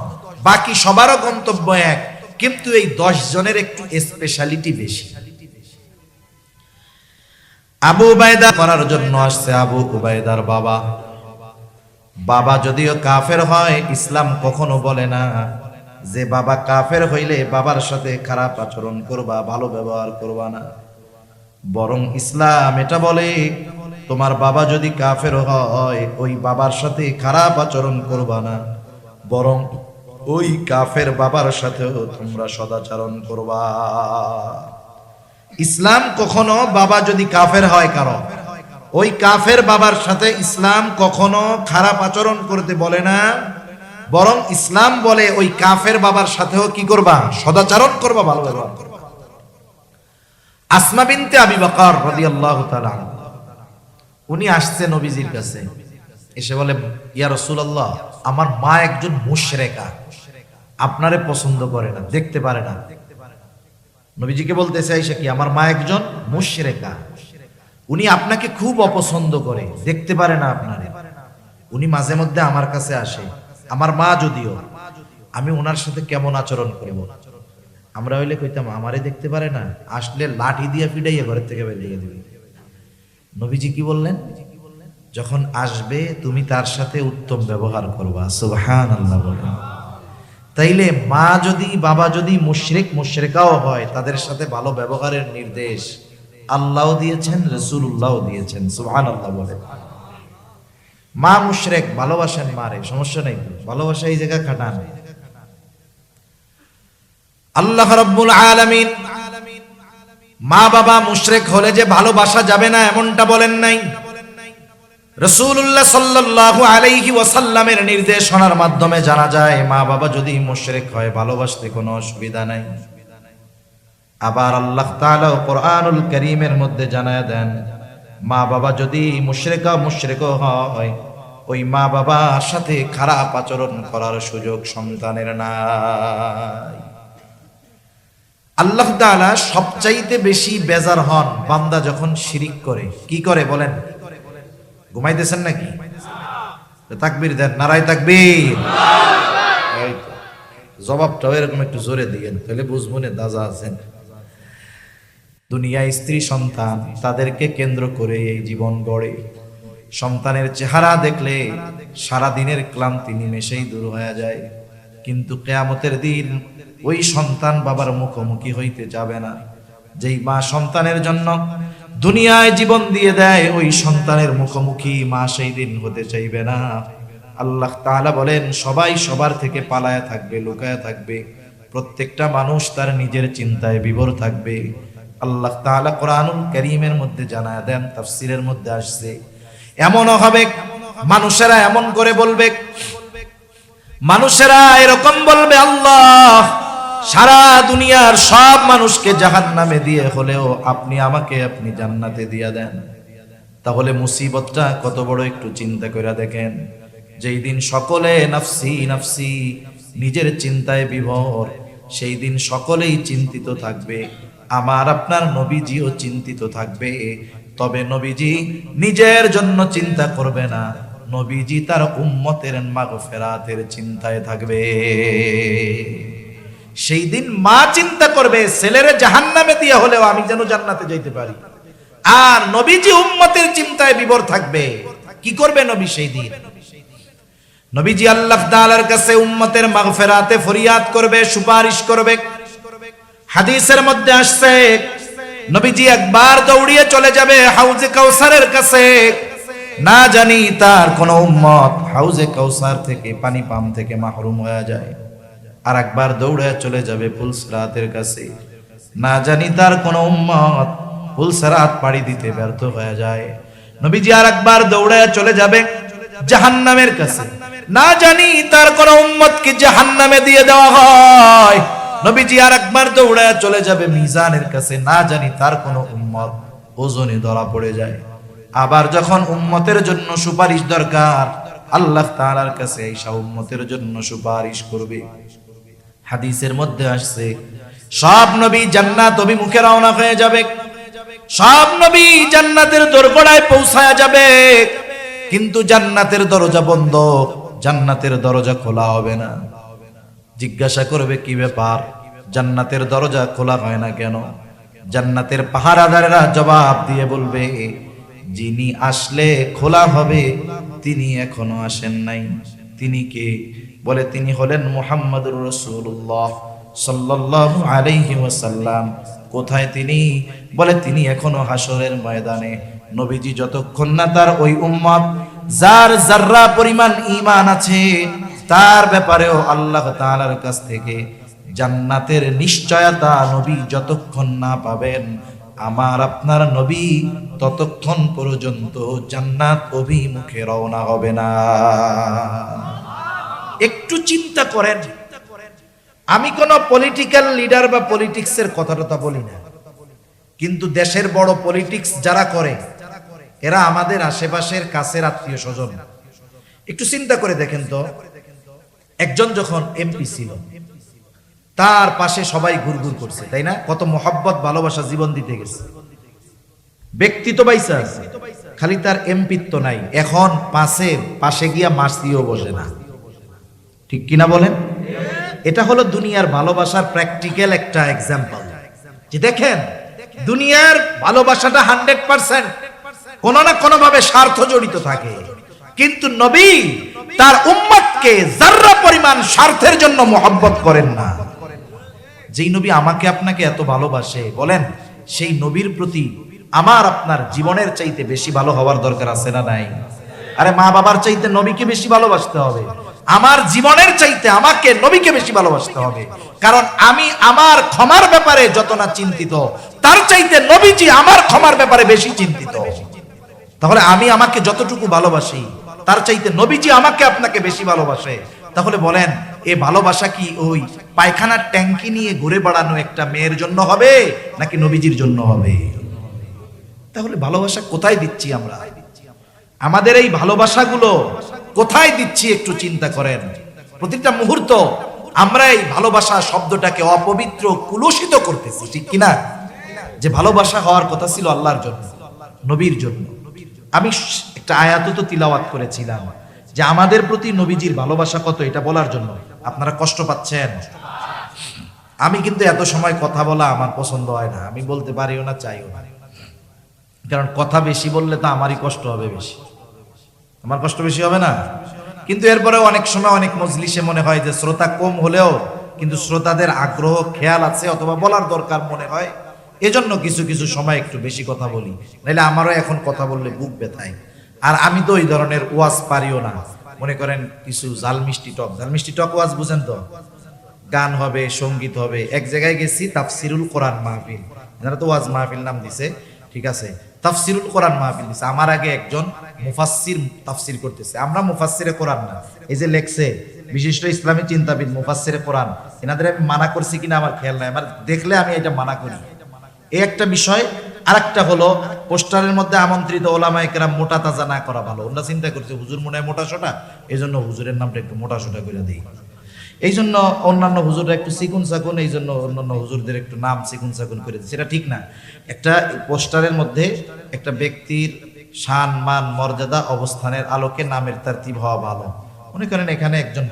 বাকি সবারও গন্তব্য এক, কিন্তু এই 10 জনের একটু স্পেশালিটি বেশি। আবু উবাইদা করার জন্য আসছে। আবু উবাইদার বাবা, বাবা যদিও কাফের হয়, ইসলাম কখনো বলে না যে বাবা কাফের হইলে বাবার সাথে খারাপ আচরণ করবা, ভালো ব্যবহার করবা না। বরং ইসলাম এটা বলে তোমার বাবা যদি কাফের হয়, ওই বাবার সাথে খারাপ আচরণ করবা না, বরং ওই কাফের বাবার সাথেও তোমরা সদাচরণ করবা। ইসলাম কখনো বাবা যদি কাফের হয় কারো, ওই কাফের বাবার সাথে ইসলাম কখনো খারাপ আচরণ করতে বলে না, বরং ইসলাম বলে ওই কাফের বাবার সাথেও কি করবা? সদাচরণ করবা, ভালো ব্যবহার করবা। আসমা বিনতে আবি বকর রাদিয়াল্লাহু তাআলা, উনি আসছে নবীজির কাছে, এসে বলে ইয়া রাসূলুল্লাহ, আমার মা একজন মুশরিকা, আপনারে পছন্দ করে না, দেখতে পারে না। নবীজিকে বলতেছে আয়েশা কি, আমার মা একজন মুশরিকা, উনি আপনাকে খুব অপছন্দ করে, দেখতে পারে না আপনারে। উনি মাঝে মধ্যে আমার কাছে আসে, আমার মা যদিও, আমি ওনার সাথে কেমন আচরণ করব? আমরা হইলে কইতাম আমারে দেখতে পারে না, আসলে লাঠি দিয়ে পিটাইয়া ঘরের থেকে বের করে দিবে। নবীজি কি বললেন? যখন আসবে তুমি তার সাথে উত্তম ব্যবহার করবা। সুবহানাল্লাহ বলেন। তাইলে মা যদি বাবা যদি মুশরিক মুশরিকাও হয়, তাদের সাথে ভালো ব্যবহারের নির্দেশ আল্লাহও দিয়েছেন, রাসূলুল্লাহও দিয়েছেন। সুবহানাল্লাহ বলেন। মা মুশরিক, ভালোবাসেন মারে, সমস্যা নাই তো, ভালোবাসা এই জায়গা খাটান। আল্লাহ রাব্বুল আলামিন মা বাবা মুশরিক হলে যে ভালোবাসা যাবে না এমনটা বলেন নাই। রাসূলুল্লাহ সাল্লাল্লাহু আলাইহি ওয়াসাল্লামের নির্দেশনার মাধ্যমে জানা যায় মা বাবা যদি মুশরিক হয় ভালোবাসতে কোনো অসুবিধা নাই। আবার আল্লাহ তাআলা কোরআনুল কারীমের মধ্যে জানায় দেন মা বাবা যদি মুশরিক হয়, ওই মা বাবার সাথে খারাপ আচরণ করার সুযোগ সন্তানের নাই। আল্লাহ তাআলা সবচাইতে বেশি বেজার হন বান্দা যখন শিরিক করে। কি করে বলেন? ঘুমাইতেছেন নাকি? তাকবীর দেন, নারায়ে তাকবীর। এই তো জবাবটাও এরকম একটু জোরে দিয়েন, তাহলে বুঝবো না দাজা আছেন। দুনিয়ায় স্ত্রী সন্তান তাদেরকে কেন্দ্র করে এই জীবন গড়ে। সন্তানের চেহারা দেখলে সারা দিনের ক্লান্তি নিমেষেই দূর হয়ে যায়, কিন্তু কিয়ামতের দিন ওই সন্তান বাবার মুখোমুখি হইতে যাবে না। যেই মা সন্তানের জন্য দুনিয়ায় জীবন দিয়ে দেয়, ওই সন্তানের মুখোমুখি মা সেই দিন হতে চাইবে না। আল্লাহ তাআলা বলেন সবাই সবার থেকে পালায়া থাকবে, লুকায়া থাকবে, প্রত্যেকটা মানুষ তার নিজের চিন্তায় বিভোর থাকবে। আল্লাহ তাআলা কোরআনুল কারীমের মধ্যে জানায় দেন, তাফসীরের মধ্যে আসছে এমনও হবে মানুষেরা এমন করে বলবে, মানুষেরা এরকম বলবে, আল্লাহ সারা দুনিয়ার সব মানুষকে জাহান্নামে দিয়ে হলেও আপনি জান্নাতে দিয়া দেন। তাহলে মুসিবতটা কত বড় একটু চিন্তা করে দেখেন। যেই দিন সকলে নাফসি নাফসি নিজের চিন্তায় বিভোর, সেই দিন সকলেই চিন্তিত থাকবে, আমার আপনার নবীজিও চিন্তিত থাকবে। তবে নবীজি নিজের জন্য চিন্তা করবে না, নবীজি তার উম্মতের মাগফিরাতের চিন্তায় থাকবে। সেই দিন মা চিন্তা করবে ছেলেরে জাহান্নামে দিয়ে হলেও আমি যেন জান্নাতে যাইতে পারি, আর নবীজি উম্মতের চিন্তায় বিভোর থাকবে। কি করবে নবী সেই দিন? নবীজি আল্লাহ তাআলার কাছে উম্মতের মাগফিরাতে ফরিয়াদ করবে, সুপারিশ করবে। হাদিসের মধ্যে আসছে নবীজি একবার দৌড়িয়ে চলে যাবে হাউজে কাউসারের কাছে, না জানি তার কোন উম্মত হাউজে কাউসার থেকে পানি পাম থেকে মাহরুম হয়ে যায়। আর একবার দৌড়ে চলে যাবে পুলসিরাতের কাছে, না জানি তার কোন উম্মত পুলসিরাত পাড়ি দিতে ব্যর্থ হয়ে যায়। নবীজি আর একবার দৌড়ে চলে যাবে জাহান্নামের কাছে, না জানি তার কোন উম্মতকে জাহান্নামে দিয়ে দেওয়া হয়। নবীজি আর একবার দৌড়ে চলে যাবে মিজানের কাছে, না জানি তার কোন উম্মত ওজনে ধরা পড়ে যায়। আবার যখন উম্মতের জন্য সুপারিশ দরকার, আল্লাহ তাআলার কাছে ঈশা উম্মতের জন্য সুপারিশ করবে। হাদিসের মধ্যে আসছে সব নবী জান্নাত অভিমুখে রওনা হয়ে যাবে, সব নবী জান্নাতের দোরগোড়ায় পৌঁছায়া যাবে, কিন্তু জান্নাতের দরজা বন্ধ, জান্নাতের দরজা খোলা হবে না। জিজ্ঞাসা করবে কি ব্যাপার, জান্নাতের দরজা খোলা হয় না কেন? জান্নাতের পাহারাদারেরা জবাব দিয়ে বলবে, যিনি আসলে খোলা হবে তিনি এখনো আসেন নাই। তিনি কে? বলে তিনি হলেন মুহাম্মদুর রাসূলুল্লাহ সাল্লাল্লাহু আলাইহি ওয়াসাল্লাম। কোথায় তিনি? বলে তিনি এখনো হাসরের ময়দানে। নবীজি যতক্ষণ না তার ওই উম্মত যার যাররা পরিমাণ ঈমান আছে তার ব্যাপারেও আল্লাহ তাআলার কাছ থেকে জান্নাতের নিশ্চয়তা নবী যতক্ষণ না পাবেন, আমার আপনার নবী ততক্ষণ পর্যন্ত জান্নাত অভিমুখে রওনা হবে না। একটু চিন্তা করেন, আমি কোন পলিটিক্যাল লিডার বা পলিটিক্সের কথাটা বলি না, কিন্তু দেশের বড় পলিটিক্স যারা করে এরা আমাদের আশেপাশের কাছের আত্মীয় স্বজন। একটু চিন্তা করে দেখেন তো, একজন যখন এমপি ছিল তার পাশে সবাই ঘুরঘুর করছে, তাই না? কত মোহাব্বত ভালোবাসা জীবন দিতে গেছে, ব্যক্তিত্ব বাইসা আছে, খালি তার এমপিত্ব নাই। এখন পাশে গিয়া মাসিও বসে না, ঠিক কিনা বলেন? এটা হলো দুনিয়ার ভালোবাসার প্র্যাকটিক্যাল একটা এক্সাম্পল। যে দেখেন, দুনিয়ার ভালোবাসাটা 100% কোনো না কোনো ভাবে স্বার্থ জড়িত থাকে, কিন্তু নবী তার উম্মতকে যাররা পরিমাণ স্বার্থের জন্য মোহাব্বত করেন না। যেই নবী আমাকে আপনাকে এত ভালোবাসে, বলেন সেই নবীর প্রতি আমার আপনার জীবনের চাইতে বেশি ভালো হওয়ার দরকার আছে না নাই? আরে মা বাবার চাইতে নবীকে বেশি ভালোবাসতে হবে, আমার জীবনের চাইতে আমাকে নবীকে বেশি ভালোবাসতে হবে। কারণ আমি আমার ক্ষমার ব্যাপারে যত না চিন্তিত, তার চাইতে নবীজি আমার ক্ষমার ব্যাপারে বেশি চিন্তিত। তাহলে আমি আমাকে যতটুকু ভালোবাসি, তার চাইতে নবীজি আমাকে আপনাকে বেশি ভালোবাসে। তাহলে বলেন, এই ভালোবাসা কি ওই পায়খানার ট্যাঙ্কি নিয়ে ঘুরে বেড়ানো একটা মেয়ের জন্য হবে নাকি নবীজির জন্য হবে? তাহলে ভালোবাসা কোথায় দিচ্ছি আমরা? আমাদের এই ভালোবাসাগুলো কোথায় দিচ্ছি একটু চিন্তা করেন। প্রতিটা মুহূর্ত আমরা এই ভালোবাসা শব্দটাকে অপবিত্র, কুলুষিত করতেছি, ঠিক কিনা? যে ভালোবাসা হওয়ার কথা ছিল আল্লাহর জন্য, নবীর জন্য। আমি একটা আয়াত তো তিলাওয়াত করেছিলাম যে আমাদের প্রতি নবীজির ভালোবাসা কত, এটা বলার জন্য। আপনারা কষ্ট পাচ্ছেন? আমি কিন্তু এত সময় কথা বলা আমার পছন্দ হয় না, আমি বলতে পারিও না, চাইও না। কারণ কথা বেশি বললে তো আমারই কষ্ট হবে বেশি, আমার কষ্ট বেশি হবে না? কিন্তু এরপরেও অনেক সময় অনেক মজলিসে মনে হয় যে শ্রোতা কম হলেও কিন্তু শ্রোতাদের আগ্রহ খেয়াল আছে অথবা বলার দরকার মনে হয়, এজন্য কিছু কিছু সময় একটু বেশি কথা বলি, নাহলে আমারও এখন কথা বললে বুক ব্যথায়। আর আমি তো ওই ধরনের ওয়াজ পারিও না। মনে করেন কিছু ঝাল মিষ্টি টক ওয়াজ বুঝেন তো, গান হবে, সঙ্গীত হবে। এক জায়গায় গেছি, তাফসিরুল কোরআন মাহফিল, এনারা তো ওয়াজ মাহফিল নাম দিছে, ঠিক আছে, তাফসিরুল কোরআন মাহফিল দিছে। আমার আগে একজন মুফাসসির তাফসির করতেছে। আমরা মুফাসসিরে কোরআন না, এই যে লেখছে বিশিষ্ট ইসলামী চিন্তাবিদ মুফাসসিরে কোরআন, এনাদের আমি মানা করছি কিনা আমার খেয়াল নাই, আমার দেখলে আমি এটা মানা করি, এই একটা বিষয়। আরেকটা হলো পোস্টারের মধ্যে আমন্ত্রিত ওলামায়ে কেরাম মোটা তাজা না করা ভালো। ওরা চিন্তা করছে হুজুর মনে হয় মোটা সোটা, এই জন্য হুজুরের নামটা একটু মোটা সোটা করে দিই। এই জন্য অন্যান্য হুজুররা একটু চিকুন চাকুন, এই জন্য অন্যান্য হুজুরদের একটু নাম চিকুন চাকুন করে দিচ্ছে, সেটা ঠিক না। একটা পোস্টারের মধ্যে একটা ব্যক্তির শান, মান, মর্যাদা, অবস্থানের আলোকে নামের তারতিব হওয়া ভালো। মনে করেন এখানে একজন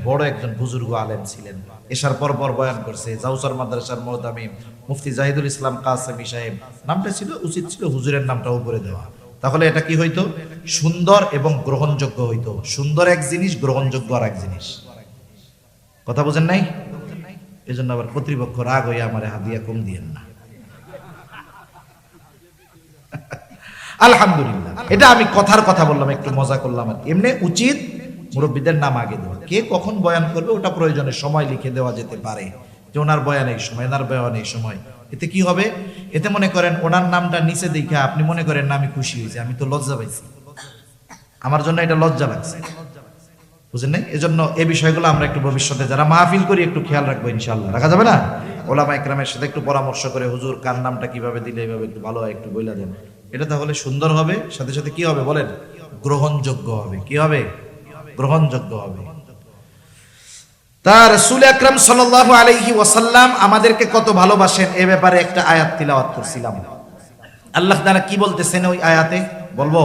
বুজুর্গ আলেম ছিলেন, এশার পর বয়ান করছে, জাউসার মাদ্রাসার মুহতামিম মুফতি জাহিদুল ইসলাম কাসেমি সাহেব, নামটা ছিল উচিত ছিল হুজুরের নামটা উপরে দেওয়া। তাহলে এটা কি হইতো? সুন্দর এবং গ্রহণযোগ্য হইতো। সুন্দর এক জিনিস, গ্রহণযোগ্য আর এক জিনিস। কথা বুঝেন নাই? এই জন্য আবার কর্তৃপক্ষ রাগ হয়ে আমার হাদিয়া কম দিয়েন না। আলহামদুলিল্লাহ, এটা আমি কথার কথা বললাম, একটু মজা করলাম। আর এমনি উচিত মুরব্বীদের নাম আগে দেওয়া। কে কখন বয়ান করবে ওটা প্রয়োজনের সময় লিখে দেওয়া যেতে পারে, যে ওনার বয়ান এই সময়, এনার বয়ান এই সময়। এতে কি হবে? এতে মনে করেন ওনার নামটা নিচে দেখে আপনি মনে করেন না আমি খুশি হয়েছি, আমি তো লজ্জা পাইছি, আমার জন্য এটা লজ্জা লাগছে, বুঝেন নাই? এজন্য এই বিষয়গুলো আমরা একটু ভবিষ্যতে যারা মাহফিল করি একটু খেয়াল রাখবো ইনশাআল্লাহ। রাখা যাবে না? ওলামায়ে কেরামের সাথে একটু পরামর্শ করে, হুজুর কার নামটা কিভাবে দিলে এইভাবে একটু ভালো হয় একটু বইলা দেন, এটা তাহলে সুন্দর হবে। সাথে সাথে কি হবে বলেন? গ্রহণযোগ্য হবে। কি হবে? গ্রহণযোগ্য হবে। তার রাসূল আকরাম সাল্লাল্লাহু আলাইহি ওয়াসাল্লাম আমাদেরকে কত ভালোবাসেন এ ব্যাপারে একটা আয়াত তিলাওয়াত করছিলাম। আল্লাহ তাআলা কি বলতেছেন ওই আয়াতে বলবো?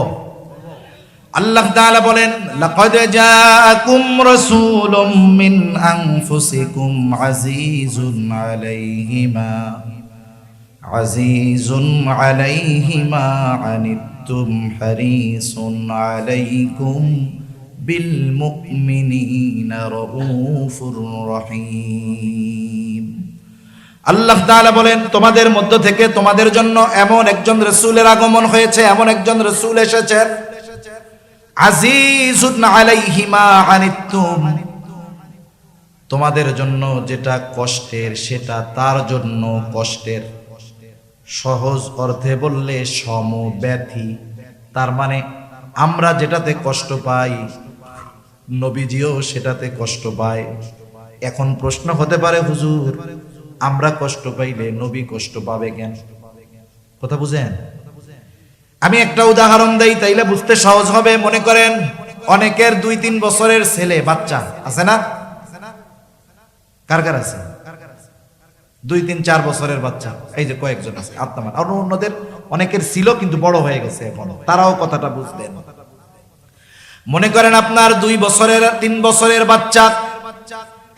আল্লাহ তাআলা বলেন, লাকাদ জাআকুম রাসূলুম মিন আনফুসিকুম আজিজুন আলাইহি মা আনিতুম হারিসুন আলাইকুম বিল মুমিনিনা রাউফুর রহিম। আল্লাহ তাআলা বলেন, তোমাদের মধ্য থেকে তোমাদের জন্য এমন একজন রাসূলের আগমন হয়েছে, এমন একজন রাসূল এসেছেন, আজিজুন আলাইহি মা আনিতুম, তোমাদের জন্য যেটা কষ্টের সেটা তার জন্য কষ্টের। সহজ অর্থে বললে সমব্যথী। তার মানে আমরা যেটাতে কষ্ট পাই নবীজিও সেটাতে কষ্ট পায়। এখন প্রশ্ন হতে পারে, হুজুর আমরা কষ্ট পাইলে নবী কষ্ট পাবে কেন? কথা বুঝেন? আমি একটা উদাহরণ দেই তাইলে বুঝতে সহজ হবে। মনে করেন অনেকের 2-3 বছরের ছেলে বাচ্চা আছে না? কার কার আছে 2-3-4 বছরের বাচ্চা? এই যে কয়েকজন আছে আত্মামান, আর অন্যদের অনেকের ছিল কিন্তু বড় হয়ে গেছে এখনো, তারাও কথাটা বুঝলেন। মনে করেন আপনার 2 বছরের 3 বছরের বাচ্চা,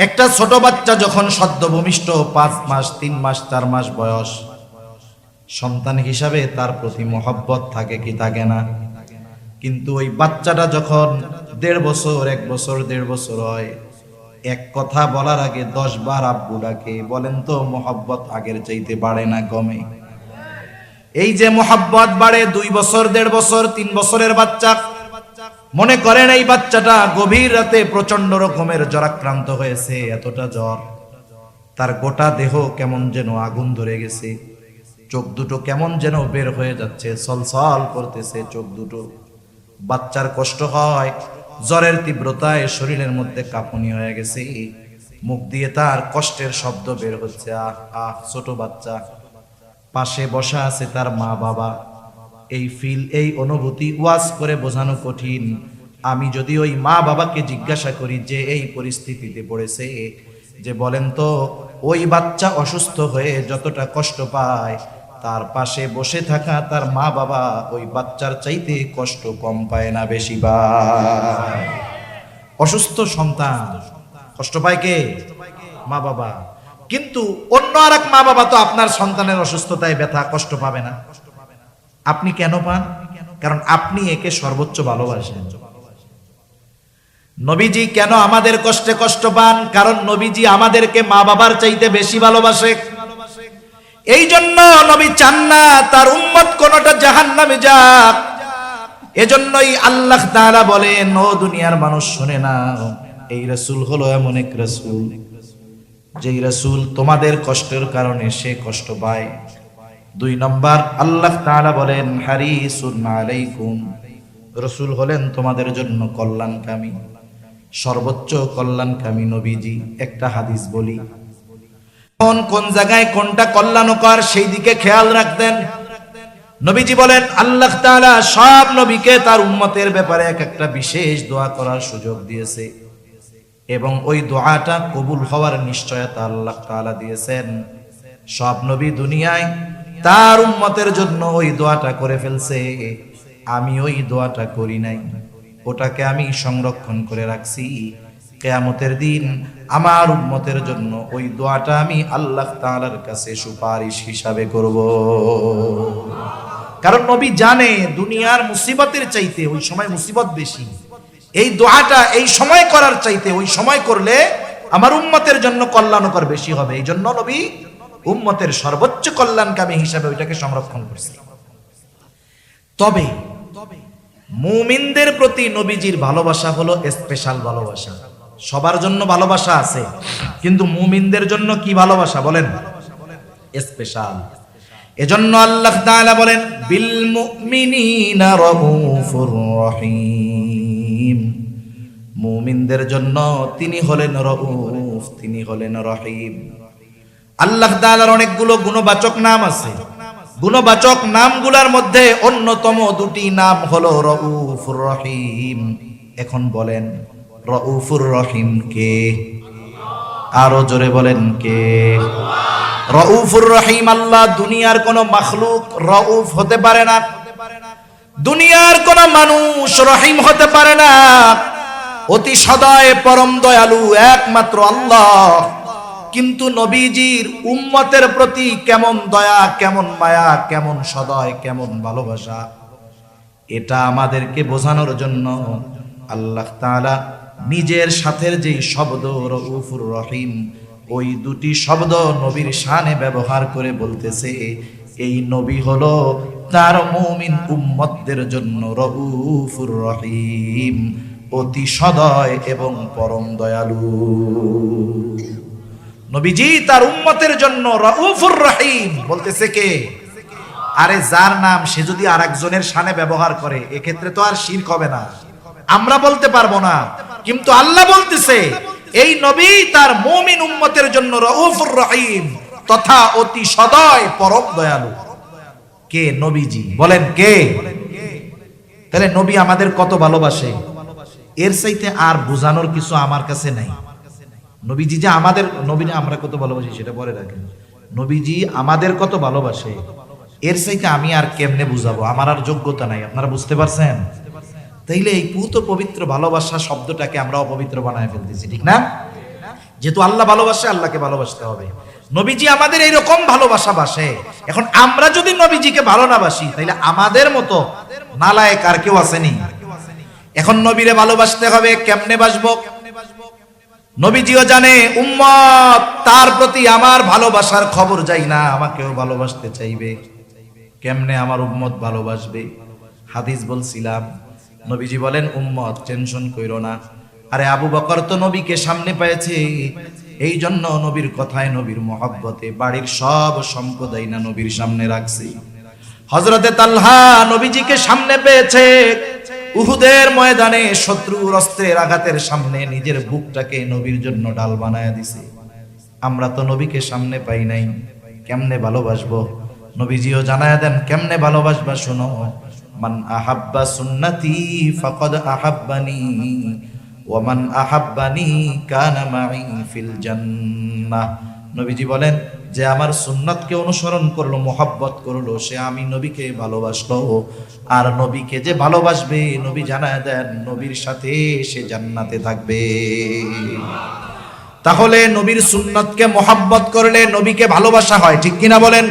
একটা ছোট বাচ্চা যখন সদ্য ভূমিষ্ঠ 5 মাস 3 মাস 4 মাস বয়স, সন্তান হিসাবে তার প্রতি মহব্বত থাকে কি থাকে না? কিন্তু ওই বাচ্চাটা যখন 1.5 বছর 1 বছর 1.5 বছর হয়, এক কথা বলার আগে 10 বার আব্বু ডাকে। বলেন তো মহব্বত আগের চাইতে বাড়ে না কমে? এই যে মহব্বত বাড়ে 2 বছর 1.5 বছর 3 বছরের বাচ্চা, মনে করেন এই বাচ্চাটা গভীর রাতে প্রচন্ড রকমের জ্বরাক্রান্ত হয়েছে, এতটা জ্বর তার গোটা দেহ কেমন যেন আগুন ধরে গেছে, চোখ দুটো কেমন যেন বের হয়ে যাচ্ছে, ছলছল করতেছে চোখ দুটো। বাচ্চার কষ্ট হয়, জ্বরের তীব্রতায় শরীরের মধ্যে কাঁপুনি হয়ে গেছে, মুখ দিয়ে তার কষ্টের শব্দ বের হচ্ছে, আহ আহ। ছোট বাচ্চা, পাশে বসা আছে তার মা বাবা। এই ফিল, এই অনুভূতি ওয়াজ করে বোঝানো কঠিন। আমি যদি ওই মা বাবাকে জিজ্ঞাসা করি যে এই পরিস্থিতিতে পড়েছে, যে বলেন তো ওই বাচ্চা অসুস্থ হয়ে যতটা কষ্ট পায়, তার পাশে বসে থাকা তার মা বাবা ওই বাচ্চার চাইতে কষ্ট কম পায় না বেশি পায়? অসুস্থ সন্তান কষ্ট পায় কে? মা বাবা। কিন্তু অন্য আর এক মা বাবা তো আপনার সন্তানের অসুস্থতায় ব্যথা কষ্ট পাবে না। আপনি কেন পান? কারণ আপনি একে সর্বোচ্চ ভালোবাসেন। নবীজি কেন আমাদের কষ্টে কষ্ট পান? কারণ নবীজি আমাদেরকে মা বাবার চাইতে বেশি ভালোবাসে। এই জন্য নবী চান না তার উম্মত কোনটা জাহান্নামে যাক। এজন্যই আল্লাহ তাআলা বলেন, ও দুনিয়ার মানুষ শুনে নাও, এই রাসূল হলো এমন এক রাসূল, যেই রাসূল তোমাদের কষ্টের কারণে সে কষ্ট পায়। 2 নম্বর আল্লাহ তাআলা বলেন হারিসুন আলাইকুম, রাসূল হলেন তোমাদের জন্য কল্যাণকামী, সর্বোচ্চ কল্যাণকামী নবীজি। একটা হাদিস বলি, কোন জায়গায় কোনটা কল্যাণকর সেই দিকে খেয়াল রাখতেন। নবীজি বলেন আল্লাহ তাআলা সব নবীকে তার উম্মতের ব্যাপারে এক একটা বিশেষ দোয়া করার সুযোগ দিয়েছে, এবং ওই দোয়াটা কবুল হওয়ার নিশ্চয়তা আল্লাহ তাআলা দিয়েছেন। সব নবী দুনিয়ায় তার উম্মতের জন্য ওই দোয়াটা করে ফেলছে, আমি ওই দোয়াটা করি নাই, ওটাকে আমি সংরক্ষণ করে রাখছি। কিয়ামতের দিন আমার উম্মতের জন্য ওই দোয়াটা আমি আল্লাহ তাআলার কাছে সুপারিশ হিসাবে করব। কারণ নবী জানে দুনিয়ার মুসিবতের চাইতে ওই সময় মুসিবত বেশি। এই দোয়াটা এই সময় করার চাইতে ওই সময় করলে আমার উম্মতের জন্য কল্যাণকর বেশি হবে। এই জন্য নবী উম্মতের সর্বোচ্চ কল্যাণকামী হিসাবে ওইটাকে সংরক্ষণ করছে। তবে মুমিনদের প্রতি নবীজির ভালোবাসা হলো স্পেশাল ভালোবাসা। সবার জন্য ভালোবাসা আছে, কিন্তু মুমিনদের জন্য কি ভালোবাসা বলেন? স্পেশাল। এজন্য আল্লাহ তাআলা বলেন বিল মুমিনিনা রাউফুর রহিম, মুমিনদের জন্য তিনি হলেন রাউফ, তিনি হলেন রহিম। আল্লাহ তাআলার অনেকগুলো গুণবাচক নাম আছে, গুণবাচক নামগুলোর মধ্যে অন্যতম 2টি নাম হলো রাউফুর রহিম। এখন বলেন রাউফুর রহিম কে? আরো জোরে বলেন কে? রাউফুর রহিম আল্লাহ। দুনিয়ার কোন মাখলুক রাউফ হতে পারে না, দুনিয়ার কোন মানুষ রহিম হতে পারে না। অতি সদয় পরম দয়ালু একমাত্র আল্লাহ। কিন্তু নবীজির উম্মতের প্রতি কেমন দয়া, কেমন মায়া, কেমন সদয়, কেমন ভালোবাসা, এটা আমাদেরকে বোঝানোর জন্য আল্লাহ তাআলা নিজের সাথের যে শব্দ রাউফুর রহিম, ওই 2টি শব্দ নবীর শানে ব্যবহার করে বলতেছে এই নবী হলো তার মুমিন উম্মতদের জন্য রাউফুর রহিম, অতি সদয় এবং পরম দয়ালু। নবীজি তার উম্মতের জন্য রাউফুর রহিম বলতেছে কে? আরে যার নাম সে যদি আরেকজনের শানে ব্যবহার করে এক্ষেত্রে তো আর শিরক হবে না, আমরা বলতে পারবো না। কিন্তু আল্লাহ বলতেছে এই নবী তার মুমিন উম্মতের জন্য রাউফুর রহিম তথা অতি সদয় পরম দয়ালু। কে? নবীজি। বলেন কে? তাহলে নবী আমাদের কত ভালোবাসে, এর চাইতে আর বোঝানোর কিছু আমার কাছে নাই। নবীজি যে আমাদের, নবীজি আমরা কত ভালোবাসি সেটা পরে রাখেন, নবীজি আমাদের কত ভালোবাসে এর চাইতে আমি আর কেমনে বুঝাবো, আমার আর যোগ্যতা নাই। আপনারা বুঝতে পারছেন? তাইলে এই পুত পবিত্র ভালোবাসা শব্দটাকে আমরা অপবিত্র বানায় ফেলতেছি, ঠিক না? যেহেতু আল্লাহ ভালোবাসে, আল্লাহকে ভালোবাসতে হবে। নবীজি আমাদের এইরকম ভালোবাসা বাসে। এখন আমরা যদি নবীজিকে ভালো না বাসি, তাইলে আমাদের মতো নালায়েক আর কেউ আসেনি। এখন নবীরে ভালোবাসতে হবে, কেমনে বাসবো? নবীজিও জানে উম্মত তার প্রতি আমার ভালোবাসার খবর যাই না, আমাকেও ভালোবাসতে চাইবে। কেমনে আমার উম্মত ভালোবাসবে? হাদিস বলছিলাম, নবীজি বলেন উম্মত টেনশন কইরো না, আরে আবু বকর তো নবীকে সামনে পেয়েছে, এই জন্য নবীর কথায়, নবীর মহব্বতে বাড়ির সব সম্পদ না নবীর সামনে রাখছি। হযরতে তালহা নবীজিকে সামনে পেয়েছে, উহুদের ময়দানে শত্রুর অস্ত্রের আঘাতের সামনে নিজের বুকটাকে নবীর জন্য ডাল বানায়া দিছে। আমরা তো নবীকে সামনে পাই নাই, কেমনে ভালোবাসবো? নবীজিও জানায়া দেন কেমনে ভালোবাসবা, শোনো, মান আহাব্বা সুন্নতি ফাকাদ আহাব্বানি ওয়া মান আহাব্বানি কানা মাই ফিল জান্নাহ। নবীজি বলেন যে আমার সুন্নতকে অনুসরণ করলো, মোহাব্বত করলো, সে আমি নবীকে ভালোবাসলো। আর নবীকে যে ভালোবাসবে, নবী জানায় দেন নবীর সাথে সে জান্নাতে থাকবে। তাহলে নবীর সুন্নতকে মোহাব্বত করলে নবীকে ভালোবাসা হয়, ঠিক কিনা বলেন?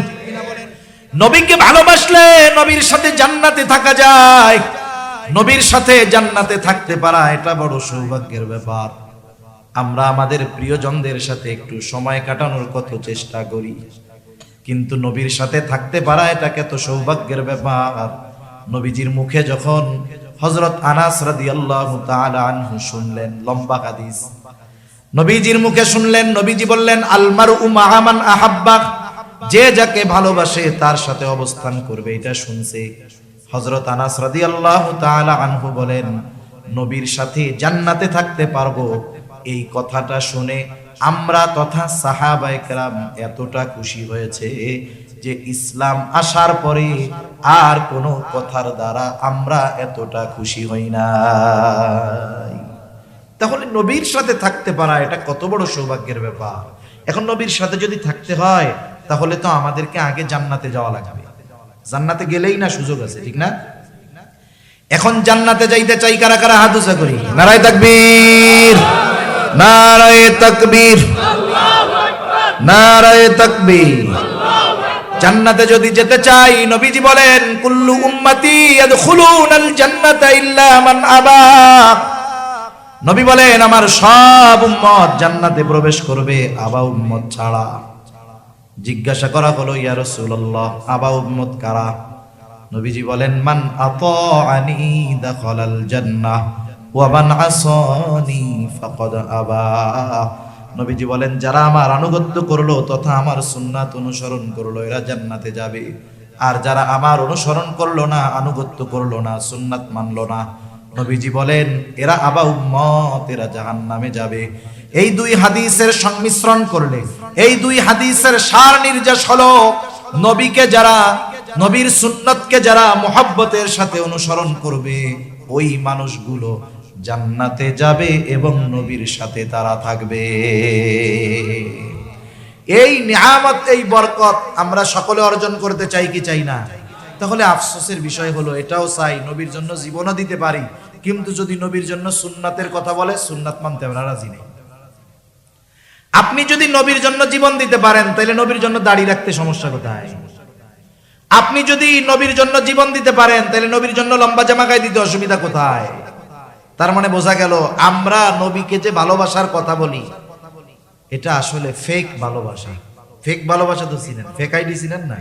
নবীকে ভালোবাসলে নবীর সাথে জান্নাতে থাকা যায়। নবীর সাথে জান্নাতে থাকতে পারা এটা বড় সৌভাগ্যের ব্যাপার। আমরা আমাদের প্রিয়জনদের সাথে একটু সময় কাটানোর কত চেষ্টা করি, কিন্তু নবীর সাথে থাকতে পারা এটা কত সৌভাগ্যের ব্যাপার। নবীজির মুখে যখন হযরত আনাস রাদিয়াল্লাহু তাআলা আনহু শুনলেন, লম্বা হাদিস, নবীজির মুখে শুনলেন, নবীজি বললেন আল মারউ মা'a মান আহাব্বা, যে যাকে ভালোবাসে তার সাথে অবস্থান করবে, এটা শুনছে। হযরত আনাস রাদিয়াল্লাহু তাআলা আনহু বলেন নবীর সাথে জান্নাতে থাকতে পারবো, এই কথাটা শুনে আমরা তথা সাহাবায়ে কেরাম এতটা খুশি হয়েছে যে ইসলাম আসার পরে আর কোনো কথার দ্বারা আমরা এতটা খুশি হই নাই। তাহলে নবীর সাথে থাকতে পারা এটা কত বড় সৌভাগ্যের ব্যাপার। এখন নবীর সাথে যদি থাকতে হয়, তাহলে তো আমাদেরকে আগে জান্নাতে যাওয়া লাগবে। জান্নাতে গেলেই না সুযোগ আছে, ঠিক না? এখন জান্নাতে যাইতে চাই কারা কারা? হাত উঁচা করি, নারায়ে তাকবীর, নারায়ে তাকবীর, নারায়ে তাকবীর। জান্নাতে যদি যেতে চাই, নবীজি বলেন কুল্লু উম্মতি ইয়াদখুলুনাল জান্নাতা ইল্লা মান আবা। নবী বলেন আমার সব উম্মত জান্নাতে প্রবেশ করবে, আবা উম্মত ছাড়া। জিজ্ঞাসা করা হলো ইয়া রাসূলুল্লাহ, আবা উম্মত কারা? নবীজি বলেন মান আতাআনি দাখালাল জান্নাহ ওয়া মান আসানি ফাকাদ আবা। নবীজি বলেন যারা আমার আনুগত্য করলো তথা আমার সুন্নাত অনুসরণ করলো এরা জান্নাতে যাবে, আর যারা আমার অনুসরণ করলো না, আনুগত্য করলো না, সুন্নাত মানলো না, নবীজি বলেন এরা আবা উম্মত, এরা জাহান্নামে যাবে। এই দুই হাদিসের সংমিশ্রণ করলে, এই দুই হাদিসের সার নির্যাস হলো নবীকে যারা, নবীর সুন্নতকে যারা মুহাব্বতের সাথে অনুসরণ করবে, ওই মানুষগুলো জান্নাতে যাবে এবং নবীর সাথে তারা থাকবে। এই নিয়ামত, এই বরকত আমরা সকলে অর্জন করতে চাই কি চাই না? তাহলে আফসোসের বিষয় হলো এটাও চাই নবীর জন্য জীবনও দিতে পারি, কিন্তু যদি নবীর জন্য সুন্নাতের কথা বলে, সুন্নাত মানতে আমরা রাজি নেই। আপনি যদি নবীর জন্য জীবন দিতে পারেন, তাহলে নবীর জন্য দাড়ি রাখতে সমস্যা কোথায়? আপনি যদি নবীর জন্য জীবন দিতে পারেন, তাহলে নবীর জন্য লম্বা জামা গায়ে দিতে অসুবিধা কোথায়? তার মানে বোঝা গেল আমরা নবীকে যে ভালোবাসার কথা বলি, এটা আসলে ফেক ভালোবাসা। ফেক ভালোবাসা তো চিনেন, ফেক আইডি চিনেন না?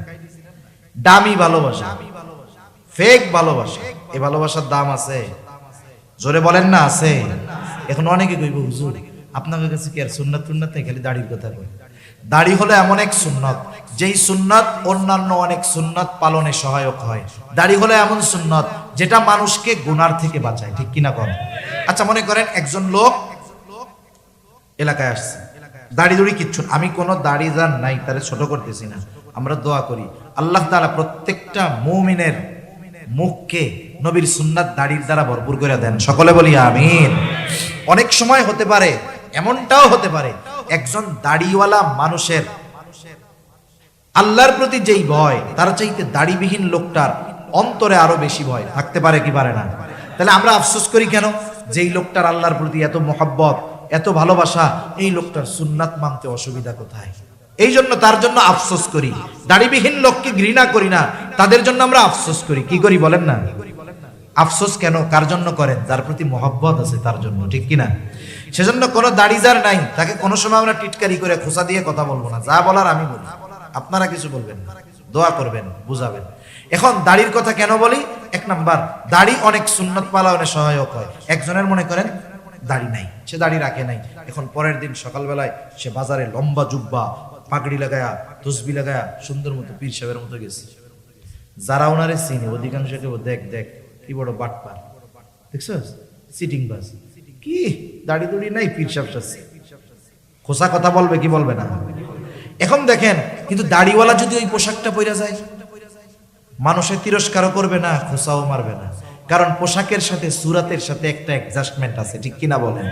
দামি ভালোবাসা, ফেক ভালোবাসা। এই ভালোবাসার দাম আছে, জোরে বলেন না আছে? এখন অনেকে কইব হুজুর আপনার কাছে কি আর সুন্নাত টুন্নাত নাই, খালি দাড়ির কথা কই। দাড়ি হলো এমন এক সুন্নাত, যেই সুন্নাত অন্যান্য অনেক সুন্নাত পালনে সহায়ক হয়। দাড়ি হলো এমন সুন্নাত যেটা মানুষকে গুনার থেকে বাঁচায়, ঠিক কিনা করেন? আচ্ছা মনে করেন একজন লোক এলাকায় আসছে, দাড়ি দড়ি কিচ্ছু, আমি কোনো দাড়ি যার নাই তারে ছোট করতেছি না, আমরা দোয়া করি আল্লাহ তাআলা প্রত্যেকটা মুমিনের মুখকে নবীর সুন্নাত দাড়ির দ্বারা ভরপুর করে দেন, সকলে বলি আমিন। অনেক সময় হতে পারে, এমনটাও হতে পারে, একজন দাড়িওয়ালা মানুষের আল্লাহর প্রতি যেই ভয়, তার চাইতে দাড়িবিহীন লোকটার অন্তরে আরো বেশি ভয় থাকতে পারে কি পারে না? তাহলে আমরা আফসোস করি কেন? যেই লোকটার আল্লাহর প্রতি এত মোহাব্বত, এত ভালোবাসা, এই লোকটার সুন্নাত মানতে অসুবিধা কোথায়? এই জন্য তার জন্য আফসোস করি। দাড়িবিহীন লোককে ঘৃণা করি না, তাদের জন্য আমরা আফসোস করি। কি করি বলেন না? আফসোস কেন, কার জন্য করেন? যার প্রতি মোহাব্বত আছে তার জন্য, ঠিক কিনা? সেজন্য কোনো দাড়িদার নাই, তাকে কোনো সময় আমরা টিটকারি করে খোসা দিয়ে কথা বলবো না। যা বলার আমি বলি, আপনারা কিছু বলবেন না, দোয়া করবেন, বুঝাবেন। এখন দাড়ির কথা কেন বলি? এক নাম্বার, দাড়ি অনেক সুন্নত পালনে সহায়ক হয়। একজনের মনে করেন দাড়ি নাই, সে দাড়ি রাখে নাই, এখন পরের দিন সকালবেলায় সে বাজারে লম্বা জুব্বা পাগড়ি লাগায়া তসবি লাগায়া সুন্দর মতো পীর সাহেবের মতো গেছে। যারা ওনারে চিনে অধিকাংশ কেউ দেখ দেখ কি বড় বাটপার, দেখছস সিটিং বাস, কি দাড়ি দুড়ি নাই, পীর সাহেব সাজছে। খোসা কথা বলবে কি বলবে না? এখন দেখেন, কিন্তু দাড়িওয়ালা যদি ওই পোশাকটা পরে যায়, মানুষের তিরস্কারও করবে না, খোসাও মারবে না, কারণ পোশাকের সাথে সুরাতের সাথে একটা অ্যাডজাস্টমেন্ট আছে, ঠিক কিনা বলেন?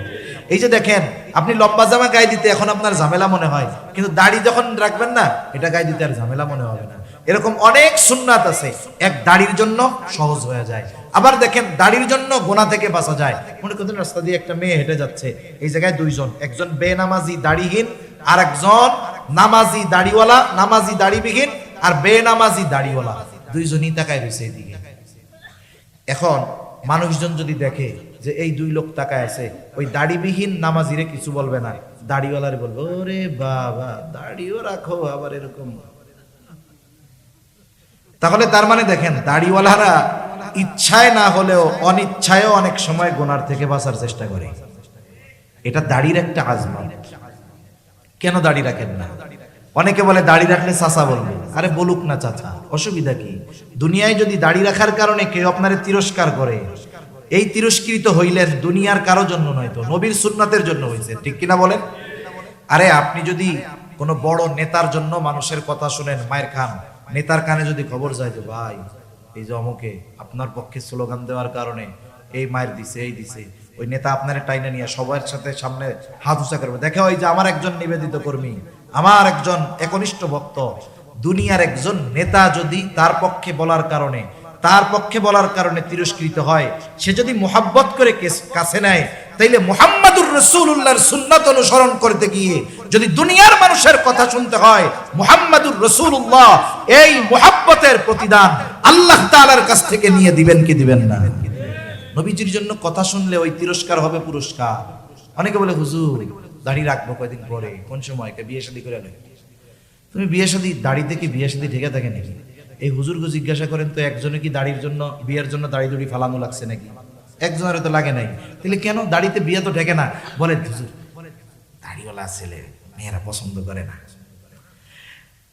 এই যে দেখেন, আপনি লম্বা জামা গায়ে দিতে এখন আপনার ঝামেলা মনে হয়, কিন্তু দাড়ি যখন রাখবেন না, এটা গায়ে দিতে আর ঝামেলা মনে হবে না। এরকম অনেক সুন্নাত আছে, এক দাড়ির জন্য সহজ হয়ে যায়। আবার দেখেন, দাড়ির জন্য গোনা থেকে বাঁচা যায়। মনে করেন রাস্তা দিয়ে একটা মেয়ে হেঁটে যাচ্ছে, এই জায়গায় দুইজন, একজন বেনামাজি দাড়িহীন, আর একজন নামাজি দাড়িওয়ালা, নামাজি দাড়িবিহীন আর বেনামাজি দাড়িওয়ালা, দুইজনই তাকায় রয়েছে এদিকে। এখন মানুষজন যদি দেখে যে এই দুই লোক তাকায় আছে, ওই দাড়িবিহীন নামাজিরে কিছু বলবে না, দাড়িওয়ালারে বলবো ওরে বাবা দাড়িও রাখো আবার এরকম। তাহলে তার মানে দেখেন, দাড়িওয়ালারা ইচ্ছায় না হলেও অনিচ্ছায়ও অনেক সময় গুনার থেকে বাঁচার চেষ্টা করে। এটা দাড়ির একটা আজমত। কেন দাড়ি রাখেন না? অনেকে বলে দাড়ি রাখলে চাচা বলবে, আরে বলুক না চাচা, অসুবিধা কি? দুনিয়ায় যদি দাড়ি রাখার কারণে কেউ আপনারে তিরস্কার করে, এই তিরস্কৃত হইলেন দুনিয়ার কারো জন্য নয়, তো নবীর সুন্নাতের জন্য হয়েছে, ঠিক কিনা বলেন? আরে আপনি যদি কোনো বড় নেতার জন্য মানুষের কথা শুনেন, মায়ের খান, নেতার কানে যদি খবর যায় যে ভাই এই যে অমুকে আপনার পক্ষে স্লোগান দেওয়ার কারণে এই মায়ের দিছে, এই দিছে, ওই নেতা আপনার টাইনা নিয়ে সবার সাথে সামনে হাত উঁচা করবে, দেখে ওই যে আমার একজন নিবেদিত কর্মী, আমার একজন একনিষ্ঠ ভক্ত, দুনিয়ার একজন নেতা যদি তার পক্ষে বলার কারণে তিরস্কৃত হয়, সে যদি মুহাব্বত করে কাছে নেয়, তাইলে মুহাম্মাদুর রাসূলুল্লাহর সুন্নাত অনুসরণ করতে গিয়ে যদি দুনিয়ার মানুষের কথা শুনতে হয়, মুহাম্মাদুর রাসূলুল্লাহ এই মুহাব্বতের প্রতিদান আল্লাহ তাআলার কাছ থেকে নিয়ে দিবেন কি দিবেন না? নবীজির জন্য কথা শুনলে ওই তিরস্কার হবে পুরস্কার। অনেকে বলে হুজুর দাড়ি রাখবো কয়দিন পরে, কোন সময়? বিয়ে শাদী করে নেবে। তুমি বিয়ে শাদী, দাড়িতে কি বিয়ে শাদী ঢেকে থাকে নাকি? এই হুজুরকে জিজ্ঞাসা করেন তো, একজনে কি দাড়ির জন্য, বিয়ের জন্য দাড়ি দুড়ি ফালানো লাগছে নাকি? একজনের তো লাগে নাই। তাহলে কেন দাড়িতে বিয়ে তো ঢেকে না? বলে হুজুর দাড়িওয়ালা ছেলে মেয়েরা পছন্দ করে না।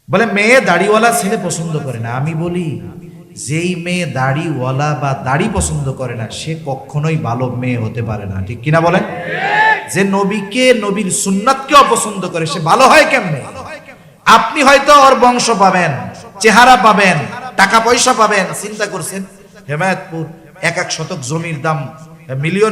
বলে মেয়ে দাড়িওয়ালা ছেলে পছন্দ করে না। আমি বলি যেই মেয়ে দাড়িওয়ালা বা দাড়ি পছন্দ করে না, সে কখনোই ভালো মেয়ে হতে পারে না, ঠিক কিনা বলেন? যে নবীকে, নবীর সুন্নাতকে অপছন্দ করে, সে ভালো হয় কেমনে? আপনি হয়তো ওর বংশ পাবেন, চেহারা পাবেন, টাকা পয়সা পাবেন। চিন্তা করছেন হেমায়েতপুর এক শতক জমির দাম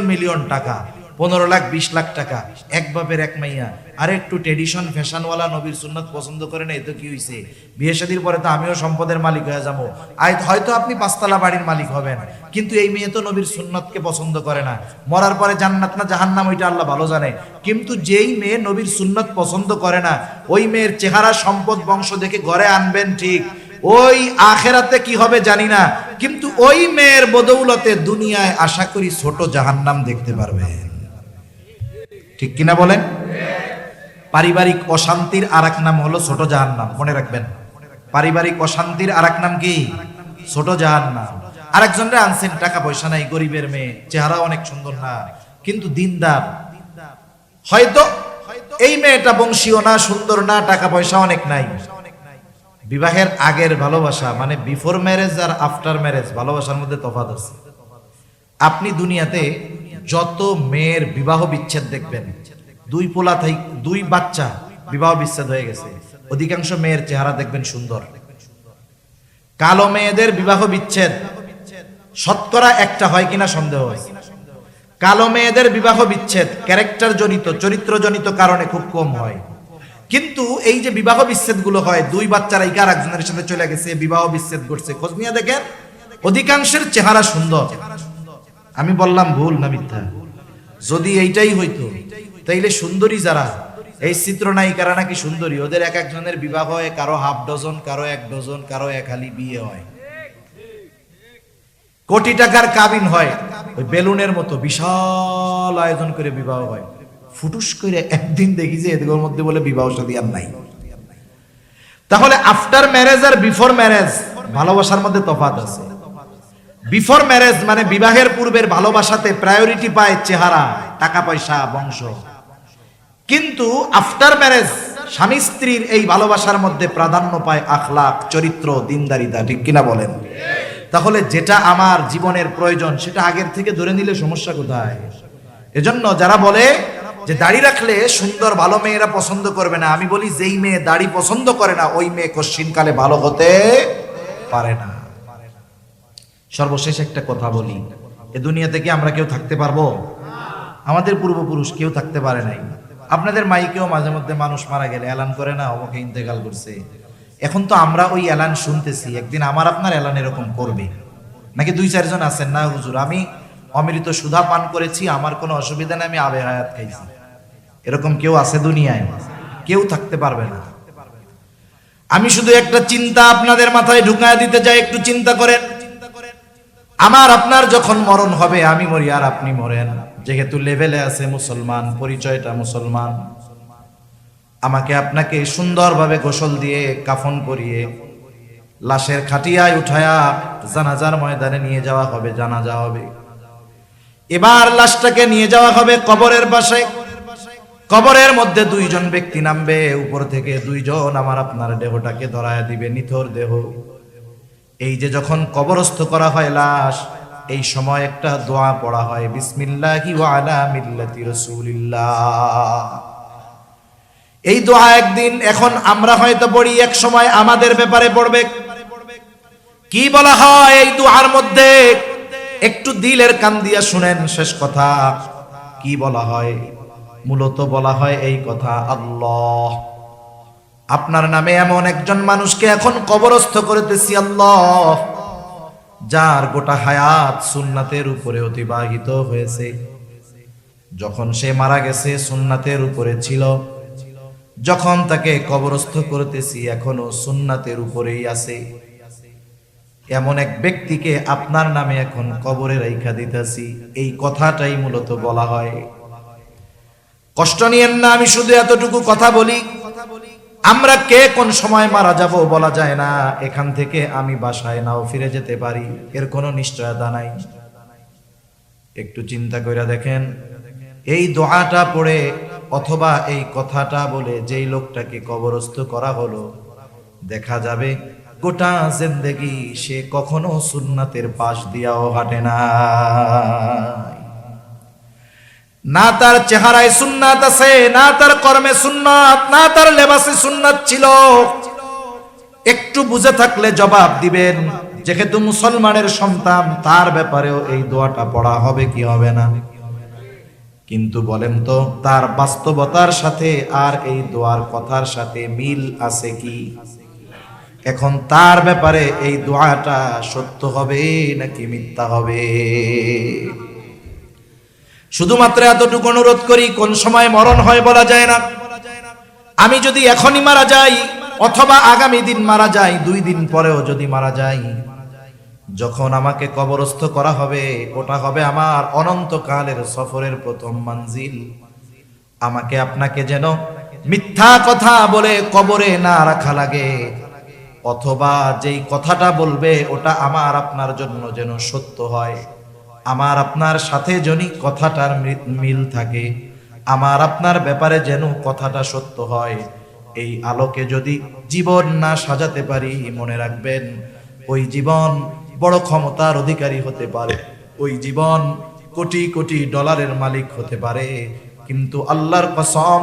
মিলিয়ন টাকা, 15 লাখ 20 লাখ টাকা, এক বাপের এক মাইয়া, আর একটু ট্রেডিশন ফ্যাশনওয়ালা নবীর সুন্নাত পছন্দ করে না, এ তো কি হইছে? বিয়ে শাদীর পরে তো আমিও সম্পদের মালিক হয়ে যাবো, হয়তো আপনি 5 তলা বাড়ির মালিক হবেন, কিন্তু এই মেয়ে তো নবীর সুন্নাতকে পছন্দ করে না। মরার পরে জান্নাত না জাহান্নাম ওইটা আল্লাহ ভালো জানে, কিন্তু যেই মেয়ে নবীর সুন্নাত পছন্দ করে না, ওই মেয়ের চেহারা, সম্পদ, বংশ দেখে ঘরে আনবেন ঠিক, ওই আখেরাতে কি হবে জানি না, কিন্তু ওই মেয়ের বদৌলতে দুনিয়ায় আশা করি ছোট জাহান্নাম দেখতে পারবেন, ঠিক কিনা বলেন? পারিবারিক অশান্তির আরেক নাম হলো ছোট জাহান্নাম, মনে রাখবেন। পারিবারিক অশান্তির আরেক নাম কি? ছোট জাহান্নাম। আরেকজনরে আনছেন, টাকা পয়সা নাই, গরিবের মেয়ে, চেহারা অনেক সুন্দর না, কিন্তু দিনদার। হয়তো এই মেয়েটা বংশীয় না, সুন্দর না, টাকা পয়সা অনেক নাই। বিবাহের আগের ভালোবাসা মানে বিফোর ম্যারেজ আর আফটার ম্যারেজ ভালোবাসার মধ্যে তফাৎ আছে। আপনি দুনিয়াতে যত মেয়ের বিবাহ বিচ্ছেদ দেখবেন, দুই বাচ্চা বিবাহ বিচ্ছেদ হয়ে গেছে, অধিকাংশ মেয়ের চেহারা দেখবেন সুন্দর। কালো মেয়েদের বিবাহ বিচ্ছেদ, শতকরা একটা হয় কিনা সন্দেহ আছে। কালো মেয়েদের বিবাহ বিচ্ছেদ ক্যারেক্টার জনিত, চরিত্র জনিত কারণে খুব কম হয়। কিন্তু এই যে বিবাহ বিচ্ছেদ গুলো হয়, দুই বাচ্চারা আর একজনের সাথে চলে গেছে, বিবাহ বিচ্ছেদ করছে, খোঁজ নিয়ে দেখেন অধিকাংশের চেহারা সুন্দর। আমি বললাম ভুল না মিথ্যা? যদি এইটাই হইতো তাইলে সুন্দরী যারা, এই চিত্রনায়িকারা নাকি সুন্দরী, ওদের এক একজনের বিবাহ হয়, কারো হাফ ডজন, কারো 1 ডজন, কারো এক হালি বিয়ে হয়, কোটি টাকার কাবিন হয়, ওই বেলুনের মতো বিশাল আয়োজন করে বিবাহ হয়। ফুটুস করে একদিন দেখি যে এদের মধ্যে বলে বিবাহ শাদী আর নাই। তাহলে আফটার ম্যারেজ আর বিফোর ম্যারেজ ভালোবাসার মধ্যে তফাৎ আছে। বিফোর ম্যারেজ মানে বিবাহের পূর্বের ভালোবাসাতে প্রায়োরিটি পায় চেহারা, টাকা পয়সা, বংশ। কিন্তু আফটার ম্যারেজ স্বামী স্ত্রীর এই ভালোবাসার মধ্যে প্রাধান্য পায় আখলাক, চরিত্র, দিনদারিতা। ঠিক কিনা বলেন? তাহলে যেটা আমার জীবনের প্রয়োজন সেটা আগের থেকে ধরে নিলে সমস্যা কোথায়? এজন্য যারা বলে যে দাড়ি রাখলে সুন্দর ভালো মেয়েরা পছন্দ করবে না, আমি বলি যেই মেয়ে দাড়ি পছন্দ করে না ওই মেয়ে কশ্চিনকালে ভালো হতে পারে না। সর্বশেষ একটা কথা বলি, এ দুনিয়াতে কি আমরা কেউ থাকতে পারবো? আমাদের পূর্বপুরুষ কেউ থাকতে পারে নাই। আপনাদের মাইকেও মাঝে মধ্যে মানুষ মারা গেলে এলান করে না, অমুকে ইন্তেকাল করছে। এখন তো আমরা ওই এলান শুনতেছি, একদিন আমার আপনার এলান এরকম করবে নাকি? 2-4 জন আছেন না হুজুর আমি অমৃত সুধা পান করেছি, আমার কোনো অসুবিধা নেই, আমি আবে হায়াত খাইছি, এরকম কেউ আছে দুনিয়ায়? কেউ থাকতে পারবে না। আমি শুধু একটা চিন্তা আপনাদের মাথায় ঢুকায় দিতে চাই, একটু চিন্তা করেন। আমার আপনার যখন মরণ হবে, আমি মরি আর আপনি মরেন, যেহেতু লেভেলে আছে মুসলমান, পরিচয়টা মুসলমান, আমাকে আপনাকে সুন্দরভাবে গোসল দিয়ে কাফন করিয়ে লাশের খাটিয়ায় উঠায়া জানাজার ময়দানে নিয়ে যাওয়া হবে, জানাজা হবে। এবার লাশটাকে নিয়ে যাওয়া হবে কবরের পাশে। কবরের মধ্যে 2 জন ব্যক্তি নামবে, উপর থেকে 2 জন আমার আপনার দেহটাকে ধরায়া দিবে, নিথর দেহ। এই যে যখন কবরস্থ করা হয় লাশ, এই সময় একটা দোয়া পড়া হয়, বিসমিল্লাহি ওয়া আলা মিল্লাতি রাসূলিল্লাহ। এই দোয়া একদিন এখন আমরা হয়তো পড়ি, এক সময় আমাদের ব্যাপারে পড়বে। কি বলা হয় এই দোয়ার মধ্যে? একটু দিলের কান দিয়া শুনেন শেষ কথা। কি বলা হয়? মূলত বলা হয় এই কথা, আল্লাহ আপনার নামে এমন একজন মানুষকে এখন কবরস্থ করতেছি আল্লাহ, যার গোটা হায়াত সুন্নাতের উপরে অতিবাহিত হয়েছে। যখন সে মারা গেছে সুন্নাতের উপরে ছিল, যখন তাকে কবরস্থ করতেছি এখনো সুন্নাতের উপরেই আছে। এমন এক ব্যক্তিকে আপনার নামে এখন কবরে রাইখা দিতেছি, এই কথাটাই মূলত বলা হয়। কষ্ট নিয়েন না, আমি শুধু এতটুকু কথা বলি, আমরা কে কোন সময় মারা যাব বলা যায় না। এখান থেকে আমি বাসায় নাও ফিরে যেতে পারি, এর কোনো নিশ্চয়তা নাই। একটু চিন্তা করে দেখেন, এই দোয়াটা পড়ে অথবা এই কথাটা বলে যেই লোকটাকে কবরস্থ করা হলো, দেখা যাবে গোটা জিন্দেগি সে কখনো সুন্নাতের পাশ দিয়াও হাঁটে না। না তার চেহারায় সুন্নাত আছে, না তার কর্মে সুন্নাত, না তার লেবাসে সুন্নাত ছিল। একটু বুঝে থাকলে জবাব দিবেন, যেহেতু মুসলমানের সন্তান তার ব্যাপারেও এই দোয়াটা পড়া হবে কি হবে না? কিন্তু বলেন তো তার বাস্তবতার সাথে আর এই দোয়ার কথার সাথে মিল আছে কি? এখন তার ব্যাপারে এই দোয়াটা সত্য হবে নাকি মিথ্যা হবে? শুধুমাত্র এতটুকু অনুরোধ করি, কোন সময় মরণ হয় বলা যায় না। আমি যদি এখনই মারা যাই অথবা আগামী দিন মারা যাই, 2 দিন পরেও যদি মারা যাই, যখন আমাকে কবরস্থ করা হবে ওটা হবে আমার অনন্তকালের সফরের প্রথম মঞ্জিল। আমাকে আপনাকে যেন মিথ্যা কথা বলে কবরে না রাখা লাগে, অথবা যেই কথাটা বলবে ওটা আমার আপনার জন্য যেন সত্য হয়, আমার আপনার সাথে যদি কথাটার মিল থাকে, আমার আপনার ব্যাপারে যেন কথাটা সত্য হয়। এই আলোকে যদি জীবন না সাজাতে পারি, মনে রাখবেন ওই জীবন বড় ক্ষমতার অধিকারী হতে পারে, ওই জীবন কোটি কোটি ডলারের মালিক হতে পারে, কিন্তু আল্লাহর কসম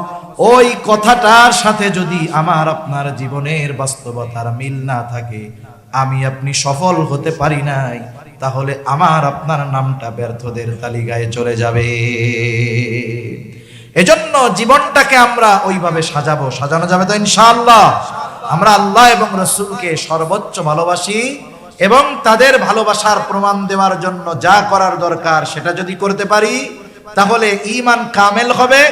ওই কথাটার সাথে যদি আমার আপনার জীবনের বাস্তবতার মিল না থাকে, আমি আপনি সফল হতে পারি নাই, তাহলে আমার আপনার নামটা ব্যর্থদের তালিকায় চলে যাবে। এজন্য জীবনটাকে আমরা ওইভাবে সাজানো যাবে তো ইনশাআল্লাহ। আমরা আল্লাহ এবং রাসূলকে সর্বোচ্চ ভালোবাসি এবং তাদের ভালোবাসার প্রমাণ দেওয়ার জন্য যা করার দরকার সেটা যদি করতে পারি তাহলে ঈমান কামেল হবে।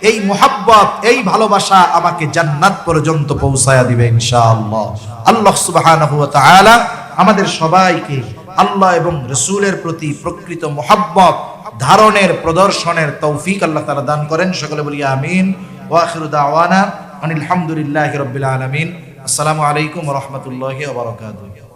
এই মুহাব্বত, এই ভালোবাসা আমাকে জান্নাত পর্যন্ত পৌঁছায়া দিবে ইনশাআল্লাহ। আল্লাহ সুবহানাহু ওয়া তাআলা আমাদের সবাইকে আল্লাহ এবং রাসূলের প্রতি প্রকৃত মুহাব্বত ধারণের প্রদর্শনের তৌফিক আল্লাহ তাআলা দান করেন। সকলে বলি আমিন। ওয়া আখিরু দাওয়ানা আনিল হামদুলিল্লাহি রাব্বিল আলামিন। আসসালামু আলাইকুম ওয়া রাহমাতুল্লাহি ওয়া বারাকাতুহু।